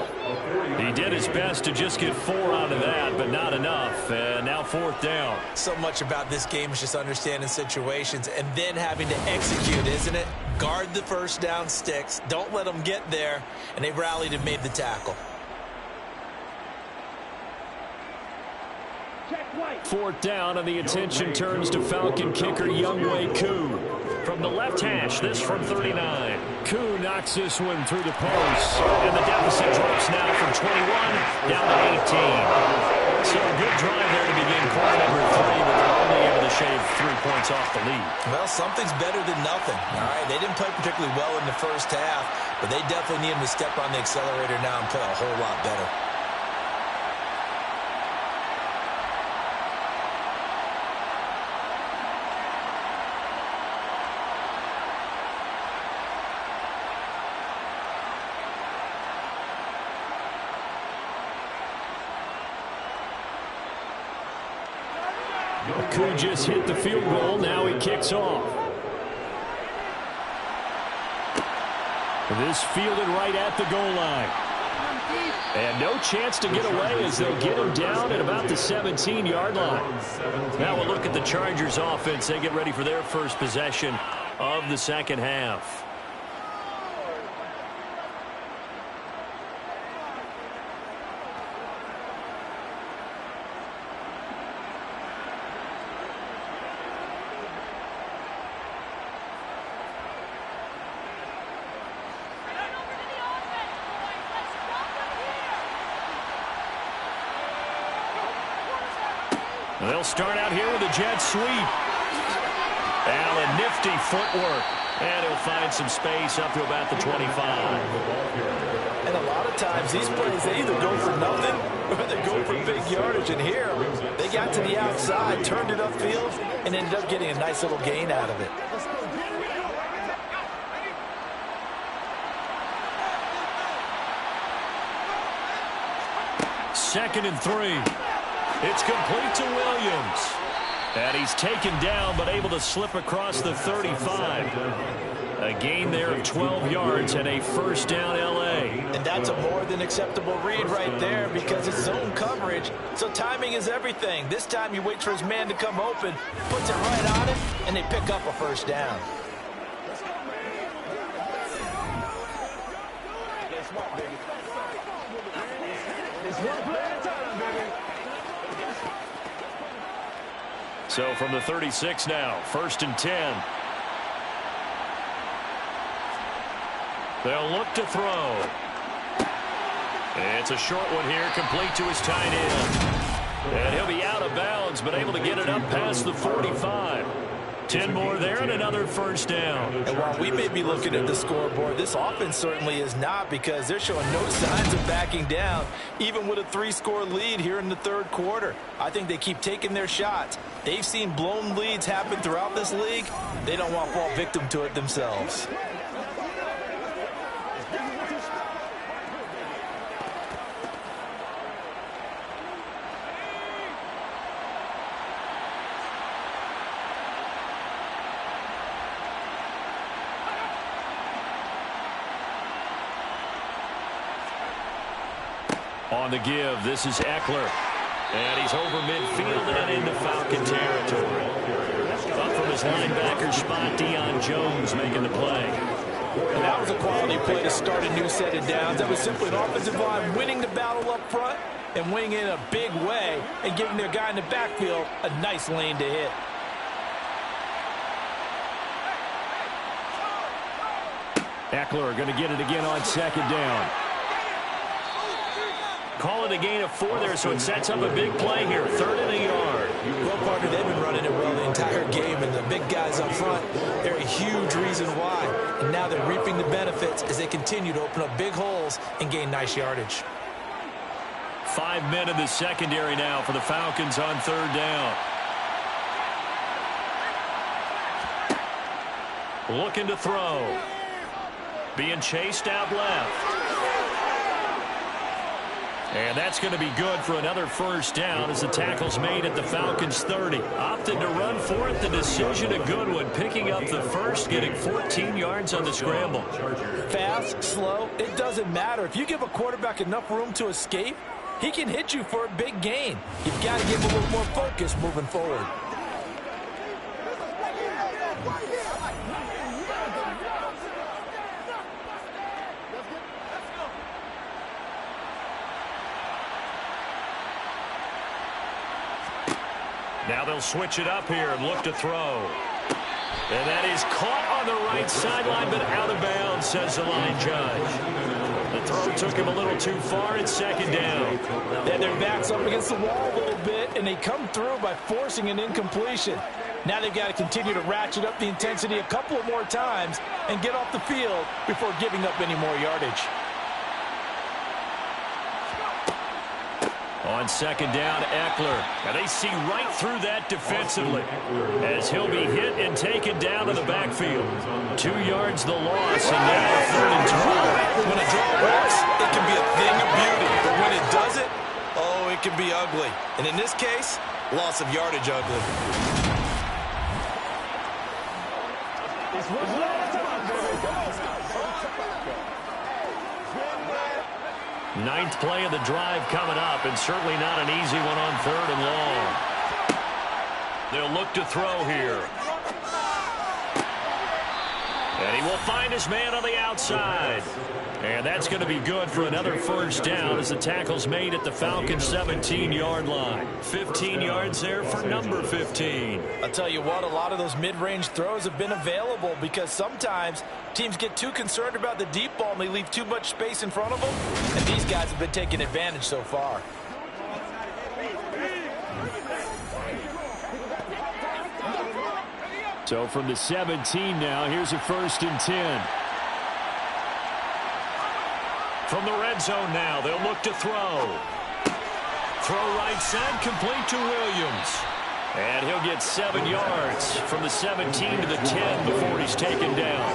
He did his best to just get 4 out of that, but not enough. And now 4th down. So much about this game is just understanding situations and then having to execute, isn't it? Guard the 1st down sticks. Don't let them get there. And they rallied and made the tackle. 4th down, and the attention turns to Falcon kicker Wk9. From the left hash, this from 39. Koo knocks this one through the post, and the deficit drops now from 21 down to 18. So a good drive there to begin quarter number 3, but they're only able to shave 3 points off the lead. Well, something's better than nothing. All right, they didn't play particularly well in the first half, but they definitely need them to step on the accelerator now and play a whole lot better. Koo just hit the field goal. Now he kicks off. This fielded right at the goal line. And no chance to get away as they'll get him down at about the 17-yard line. Now we'll look at the Chargers offense. They get ready for their first possession of the second half. They'll start out here with a jet sweep. Allen, nifty footwork. And he'll find some space up to about the 25. And a lot of times these plays, they either go for nothing or they go for big yardage. And here, they got to the outside, turned it upfield, and ended up getting a nice little gain out of it. Second and 3. It's complete to Williams. And he's taken down, but able to slip across the 35. A gain there of 12 yards and a first down L.A. And that's a more than acceptable read right there because it's zone coverage. So timing is everything. This time he waits for his man to come open, puts it right on it, and they pick up a first down. So from the 36 now, first and 10. They'll look to throw. It's a short one here, complete to his tight end. And he'll be out of bounds, but able to get it up past the 45. 10 more there and another first down. And while we may be looking at the scoreboard, this offense certainly is not because they're showing no signs of backing down, even with a 3-score lead here in the third quarter. I think they keep taking their shots. They've seen blown leads happen throughout this league. They don't want to fall victim to it themselves. On the give, this is Eckler. And he's over midfield and into Falcon territory. Up from his linebacker spot, Deion Jones making the play. And that was a quality play to start a new set of downs. That was simply an offensive line winning the battle up front and winning in a big way and giving their guy in the backfield a nice lane to hit. Eckler going to get it again on second down. Call it a gain of 4 there, so it sets up a big play here. Third and a yard. Well, partner, they've been running it well the entire game, and the big guys up front, they're a huge reason why. And now they're reaping the benefits as they continue to open up big holes and gain nice yardage. 5 men in the secondary now for the Falcons on third down. Looking to throw. Being chased out left. And that's going to be good for another first down as the tackle's made at the Falcons' 30. Opted to run for it. The decision a good one. Picking up the first, getting 14 yards on the scramble. Fast, slow, it doesn't matter. If you give a quarterback enough room to escape, he can hit you for a big gain. You've got to give him a little more focus moving forward. Now they'll switch it up here and look to throw. And that is caught on the right sideline, but out of bounds, says the line judge. The throw took him a little too far. It's second down. Then their back's up against the wall a little bit, and they come through by forcing an incompletion. Now they've got to continue to ratchet up the intensity a couple of more times and get off the field before giving up any more yardage. On second down, Eckler. And they see right through that defensively as he'll be hit and taken down to the backfield. 2 yards the loss, and now third and 12. When a draw works, it can be a thing of beauty. But when it doesn't, oh, it can be ugly. And in this case, loss of yardage ugly. Ninth play of the drive coming up, and certainly not an easy one on third and long. They'll look to throw here. And he will find his man on the outside. And that's going to be good for another first down as the tackle's made at the Falcons' 17-yard line. 15 yards there for number 15. I'll tell you what, a lot of those mid-range throws have been available because sometimes teams get too concerned about the deep ball and they leave too much space in front of them. And these guys have been taking advantage so far. So from the 17 now, here's a 1st and 10. From the red zone now, they'll look to throw. Throw right side, complete to Williams. And he'll get 7 yards from the 17 to the 10 before he's taken down.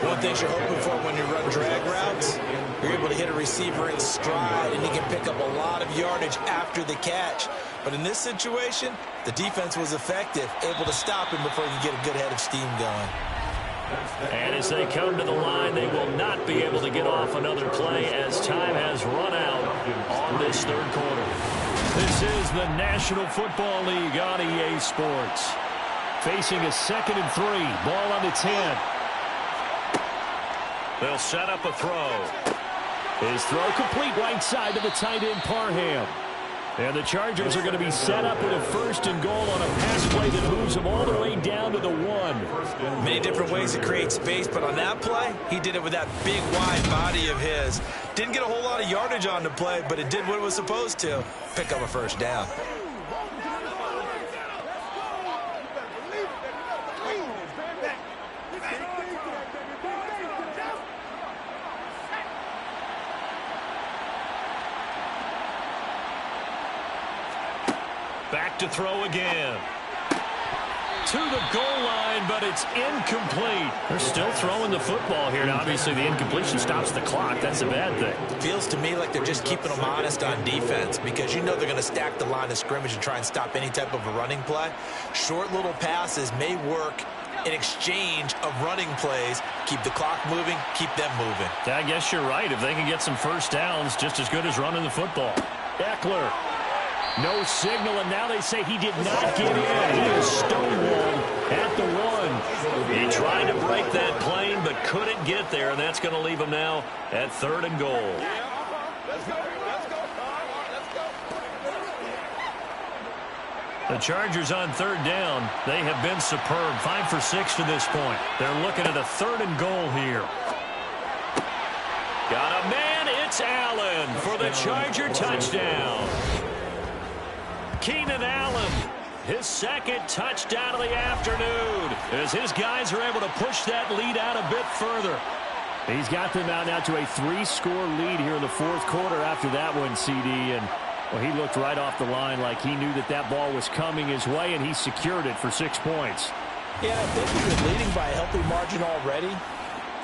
One thing you're hoping for when you run drag routes, you're able to hit a receiver in stride, and he can pick up a lot of yardage after the catch. But in this situation, the defense was effective, able to stop him before he could get a good head of steam going. And as they come to the line, they will not be able to get off another play as time has run out on this 3rd quarter. This is the National Football League on EA Sports. Facing a 2nd and 3, ball on the 10. They'll set up a throw. His throw complete right side to the tight end Parham. And the Chargers are going to be set up with a 1st and goal on a pass play that moves them all the way down to the 1. Many different ways to create space, but on that play, he did it with that big, wide body of his. Didn't get a whole lot of yardage on the play, but it did what it was supposed to. Pick up a 1st down. Back to throw again. To the goal line, but it's incomplete. They're still throwing the football here. Now, obviously, the incompletion stops the clock. That's a bad thing. Feels to me like they're just keeping them honest on defense because you know they're going to stack the line of scrimmage and try and stop any type of a running play. Short little passes may work in exchange of running plays. Keep the clock moving, keep them moving. I guess you're right. If they can get some 1st downs, just as good as running the football. Eckler. No signal, and now they say he did not get in. He is stonewalled at the 1. He tried to break that plane, but couldn't get there, and that's going to leave him now at 3rd and goal. The Chargers on 3rd down. They have been superb. 5 for 6 to this point. They're looking at a 3rd and goal here. Got a man. It's Allen for the Charger touchdown. Keenan Allen, his 2nd touchdown of the afternoon, as his guys are able to push that lead out a bit further. He's got them out now to a 3-score lead here in the 4th quarter after that one, CD. And well, he looked right off the line like he knew that that ball was coming his way, and he secured it for 6 points. Yeah, I think if you're leading by a healthy margin already,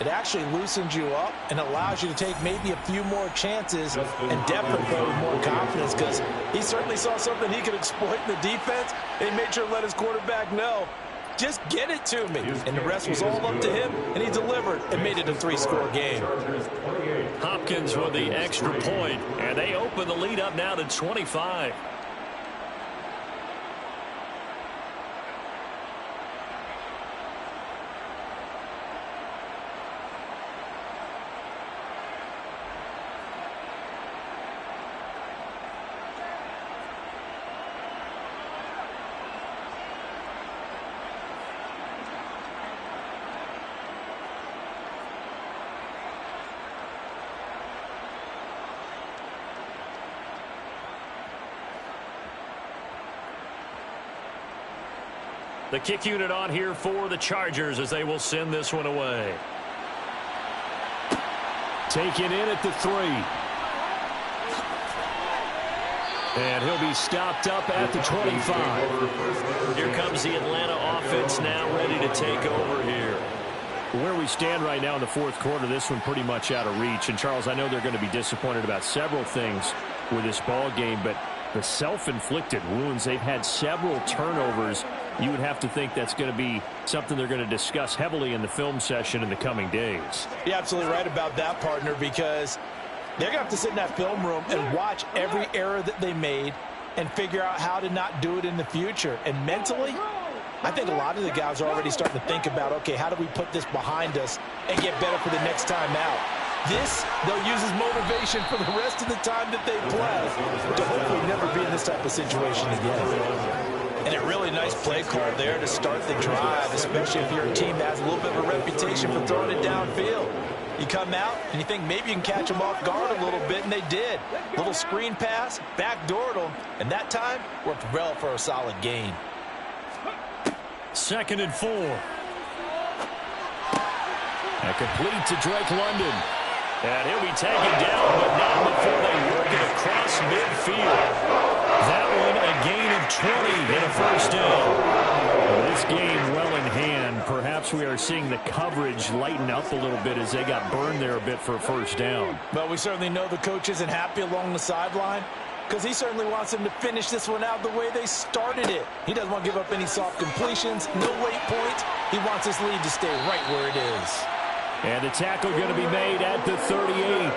it actually loosens you up and allows you to take maybe a few more chances and definitely play with more confidence because he certainly saw something he could exploit in the defense and made sure to let his quarterback know, just get it to me. And the rest was all up to him, and he delivered and made it a 3-score game. Hopkins with the extra point, and they open the lead up now to 25. The kick unit on here for the Chargers as they will send this one away. Taken in at the 3. And he'll be stopped up at the 25. Here comes the Atlanta offense now ready to take over here. Where we stand right now in the 4th quarter, this one pretty much out of reach. And, Charles, I know they're going to be disappointed about several things with this ball game, but the self-inflicted wounds, they've had several turnovers. You would have to think that's going to be something they're going to discuss heavily in the film session in the coming days. You're absolutely right about that, partner, because they're going to have to sit in that film room and watch every error that they made and figure out how to not do it in the future. And mentally, I think a lot of the guys are already starting to think about, okay, how do we put this behind us and get better for the next time out? This, they'll use as motivation for the rest of the time that they play to hopefully never be in this type of situation again. And a really nice play call there to start the drive, especially if you're a team that has a little bit of a reputation for throwing it downfield. You come out and you think maybe you can catch them off guard a little bit, and they did. Little screen pass, backdoored them, and that time worked well for a solid gain. 2nd and 4. And complete to Drake London. And he'll be taken down, but not before they work it across midfield. That one a gain of 20 and a first down. This game well in hand. Perhaps we are seeing the coverage lighten up a little bit as they got burned there a bit for a first down. But we certainly know the coach isn't happy along the sideline because he certainly wants them to finish this one out the way they started it. He doesn't want to give up any soft completions, no late points. He wants his lead to stay right where it is. And the tackle going to be made at the 38.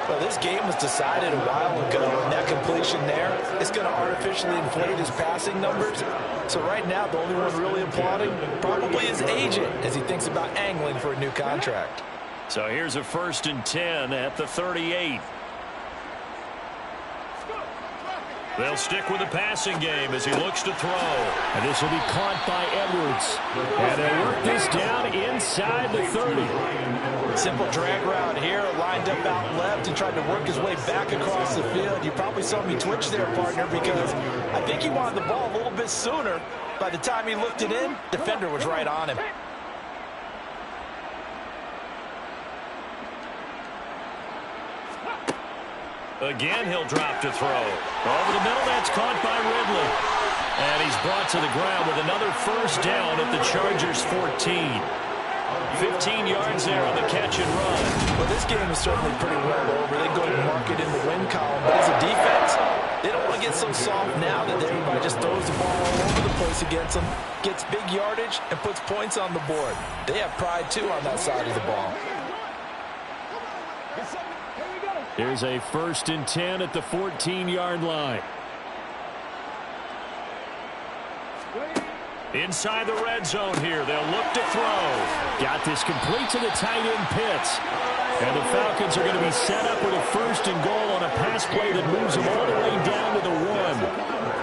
Well, this game was decided a while ago, and that completion there is going to artificially inflate his passing numbers. So right now, the only one really applauding probably his agent as he thinks about angling for a new contract. So here's a 1st and 10 at the 38. They'll stick with the passing game as he looks to throw. And this will be caught by Edwards. And they'll work this down inside the 30. Simple drag route here, lined up out left and tried to work his way back across the field. You probably saw me twitch there, partner, because I think he wanted the ball a little bit sooner. By the time he looked it in, defender was right on him. Again, he'll drop to throw. Over the middle, that's caught by Ridley. And he's brought to the ground with another first down at the Chargers' 14. 15 yards there on the catch and run. Well, this game is certainly pretty well over. They go and mark it in the win column. But as a defense, they don't want to get so soft now that everybody just throws the ball all over the place against them, gets big yardage, and puts points on the board. They have pride, too, on that side of the ball. Here's a 1st and 10 at the 14-yard line. Inside the red zone here. They'll look to throw. Got this complete to the tight end Pitts. And the Falcons are going to be set up with a 1st and goal on a pass play that moves them all the way down to the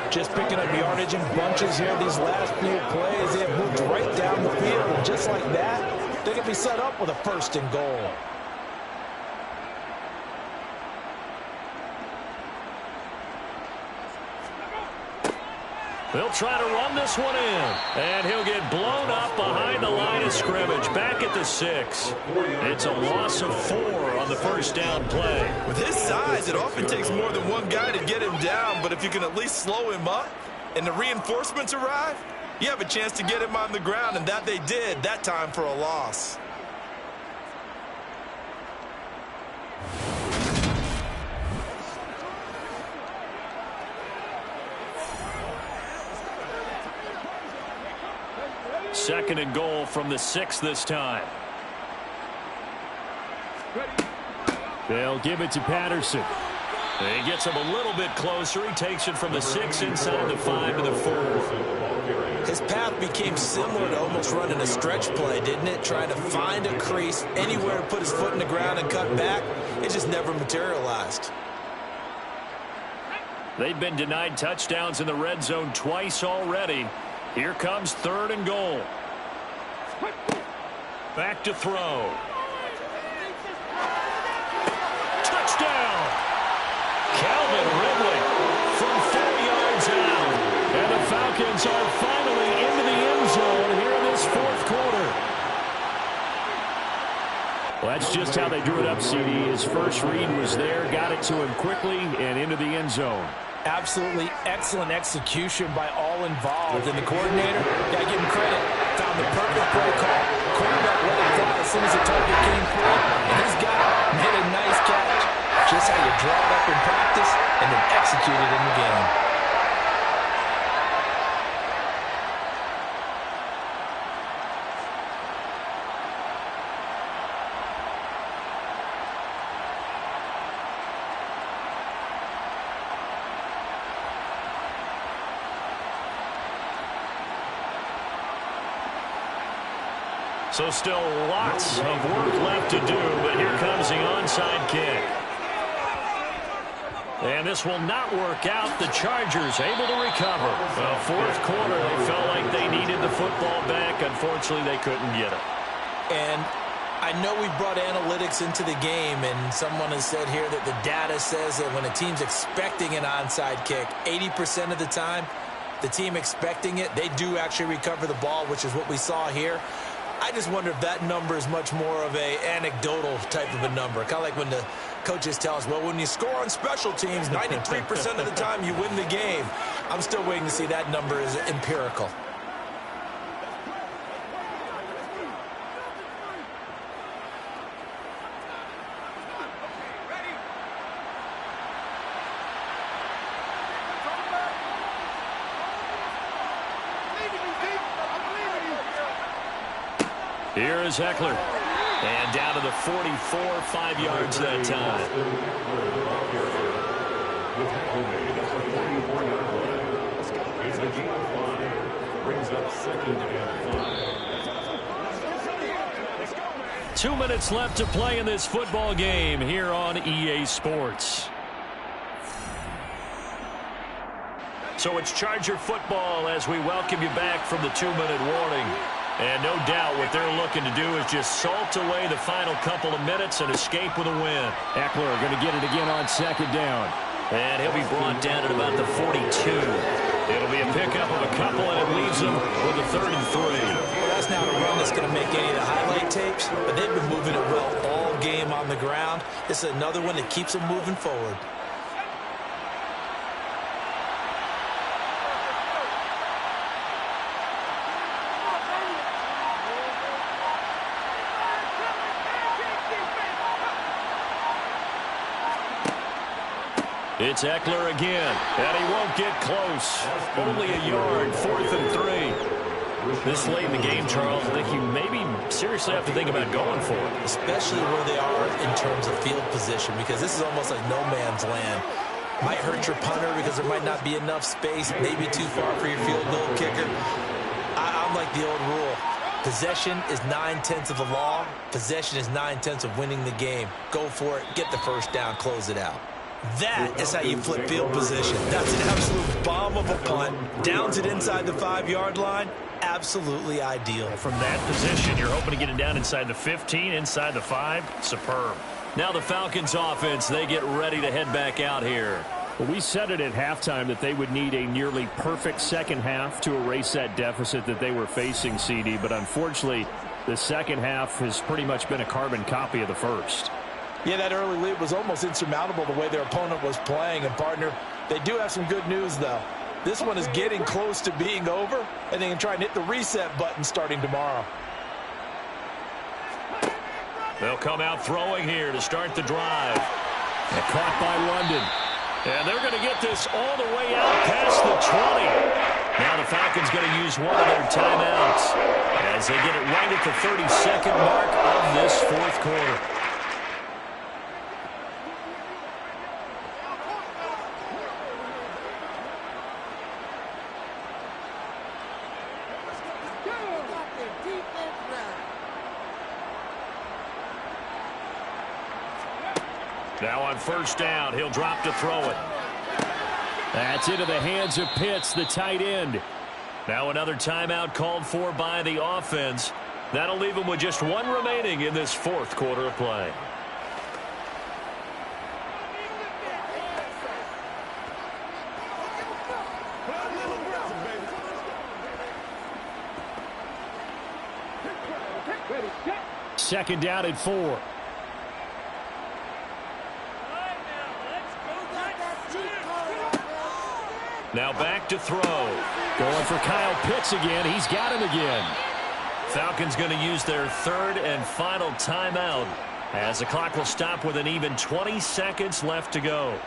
1. Just picking up yardage in bunches here these last few plays. They have moved right down the field. And just like that, they're going to be set up with a 1st and goal. They'll try to run this one in. And he'll get blown up behind the line of scrimmage. Back at the 6. It's a loss of 4 on the first down play. With his size, it often takes more than one guy to get him down. But if you can at least slow him up and the reinforcements arrive, you have a chance to get him on the ground. And that they did, that time for a loss. Second and goal from the 6 this time. They'll give it to Patterson. He gets him a little bit closer. He takes it from the 6 inside the 5 to the 4. His path became similar to almost running a stretch play, didn't it? Trying to find a crease anywhere to put his foot in the ground and cut back. It just never materialized. They've been denied touchdowns in the red zone twice already. Here comes 3rd and goal. Back to throw. Touchdown! Calvin Ridley from 4 yards out. And the Falcons are finally into the end zone here in this 4th quarter. Well, that's just how they drew it up, CD. His first read was there, got it to him quickly, and into the end zone. Absolutely excellent execution by all involved. And the coordinator, got to give him credit, found the perfect play call. Quarterback let it fly as soon as the target came through. And this guy made a nice catch. Just how you draw it up in practice and then execute it in the game. So still lots of work left to do, but here comes the onside kick. And this will not work out. The Chargers able to recover. Well, 4th quarter, they felt like they needed the football back. Unfortunately, they couldn't get it. And I know we brought analytics into the game, and someone has said here that the data says that when a team's expecting an onside kick, 80% of the time, the team expecting it, they do actually recover the ball, which is what we saw here. I just wonder if that number is much more of a anecdotal type of a number. Kind of like when the coaches tell us, well, when you score on special teams, 93% of the time you win the game. I'm still waiting to see that number is empirical. Here is Eckler. And down to the 44, 5 yards that time. Brings up 2nd and 5. 2 minutes left to play in this football game here on EA Sports. So it's Charger football as we welcome you back from the 2-minute warning. And no doubt what they're looking to do is just salt away the final couple of minutes and escape with a win. Eckler going to get it again on 2nd down. And he'll be brought down at about the 42. It'll be a pickup of a couple, and it leaves them with a 3rd and 3. Well, that's not a run that's going to make any of the highlight tapes, but they've been moving it well all game on the ground. This is another one that keeps them moving forward. It's Eckler again, and he won't get close. Only a yard, 4th and 3. This late in the game, Charles, I think you maybe seriously have to think about going for it. Especially where they are in terms of field position, because this is almost like no man's land. Might hurt your punter because there might not be enough space, maybe too far for your field goal kicker. I'm like the old rule. Possession is 9/10 of the law. Possession is 9/10 of winning the game. Go for it, get the first down, close it out. That is how you flip field position. That's an absolute bomb of a punt. Downs it inside the 5-yard line. Absolutely ideal. From that position, you're hoping to get it down inside the 15, inside the 5. Superb. Now the Falcons offense, they get ready to head back out here. Well, we said it at halftime that they would need a nearly perfect second half to erase that deficit that they were facing, CD. But unfortunately, the second half has pretty much been a carbon copy of the first. Yeah, that early lead was almost insurmountable the way their opponent was playing. And, partner, they do have some good news, though. This one is getting close to being over, and they can try and hit the reset button starting tomorrow. They'll come out throwing here to start the drive. And caught by London. And they're going to get this all the way out past the 20. Now the Falcons going to use one of their timeouts as they get it right at the 32nd mark of this 4th quarter. Now on 1st down, he'll drop to throw it. That's into the hands of Pitts, the tight end. Now another timeout called for by the offense. That'll leave him with just one remaining in this 4th quarter of play. Second down at 4. Now back to throw. Going for Kyle Pitts again. He's got him again. Falcons going to use their 3rd and final timeout as the clock will stop with an even 20 seconds left to go.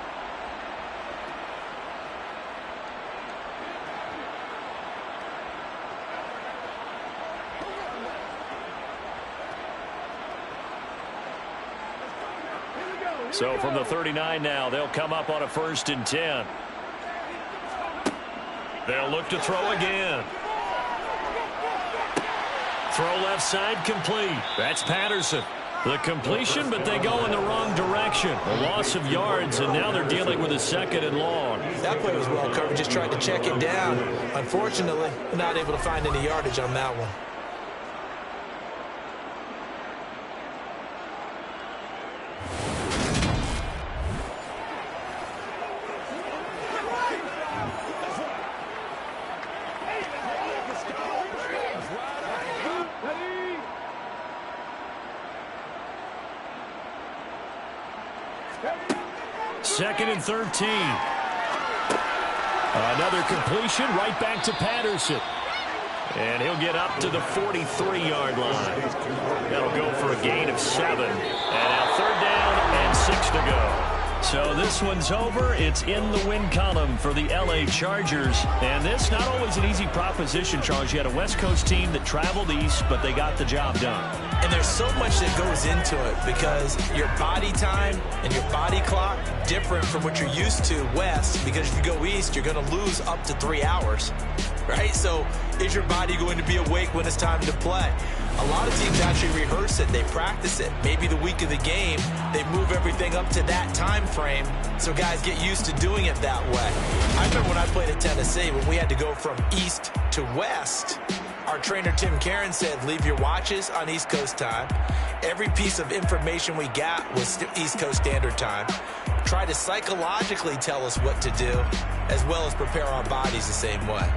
So from the 39 now, they'll come up on a 1st and 10. They'll look to throw again. Throw left side complete. That's Patterson. The completion, but they go in the wrong direction. A loss of yards, and now they're dealing with a 2nd and long. That play was well covered. Just tried to check it down. Unfortunately, not able to find any yardage on that one. 2nd and 13. Another completion right back to Patterson. And he'll get up to the 43-yard line. That'll go for a gain of 7. And now 3rd down and 6 to go. So this one's over. It's in the win column for the LA Chargers. And this not always an easy proposition, Charles. You had a West Coast team that traveled east, but they got the job done. And there's so much that goes into it because your body time and your body clock different from what you're used to west, because if you go east, you're going to lose up to 3 hours, right? So is your body going to be awake when it's time to play? A lot of teams actually rehearse it. They practice it. Maybe the week of the game, they move everything up to that time frame so guys get used to doing it that way. I remember when I played at Tennessee, when we had to go from east to west, our trainer, Tim Karen, said, leave your watches on East Coast time. Every piece of information we got was East Coast Standard Time. Try to psychologically tell us what to do, as well as prepare our bodies the same way.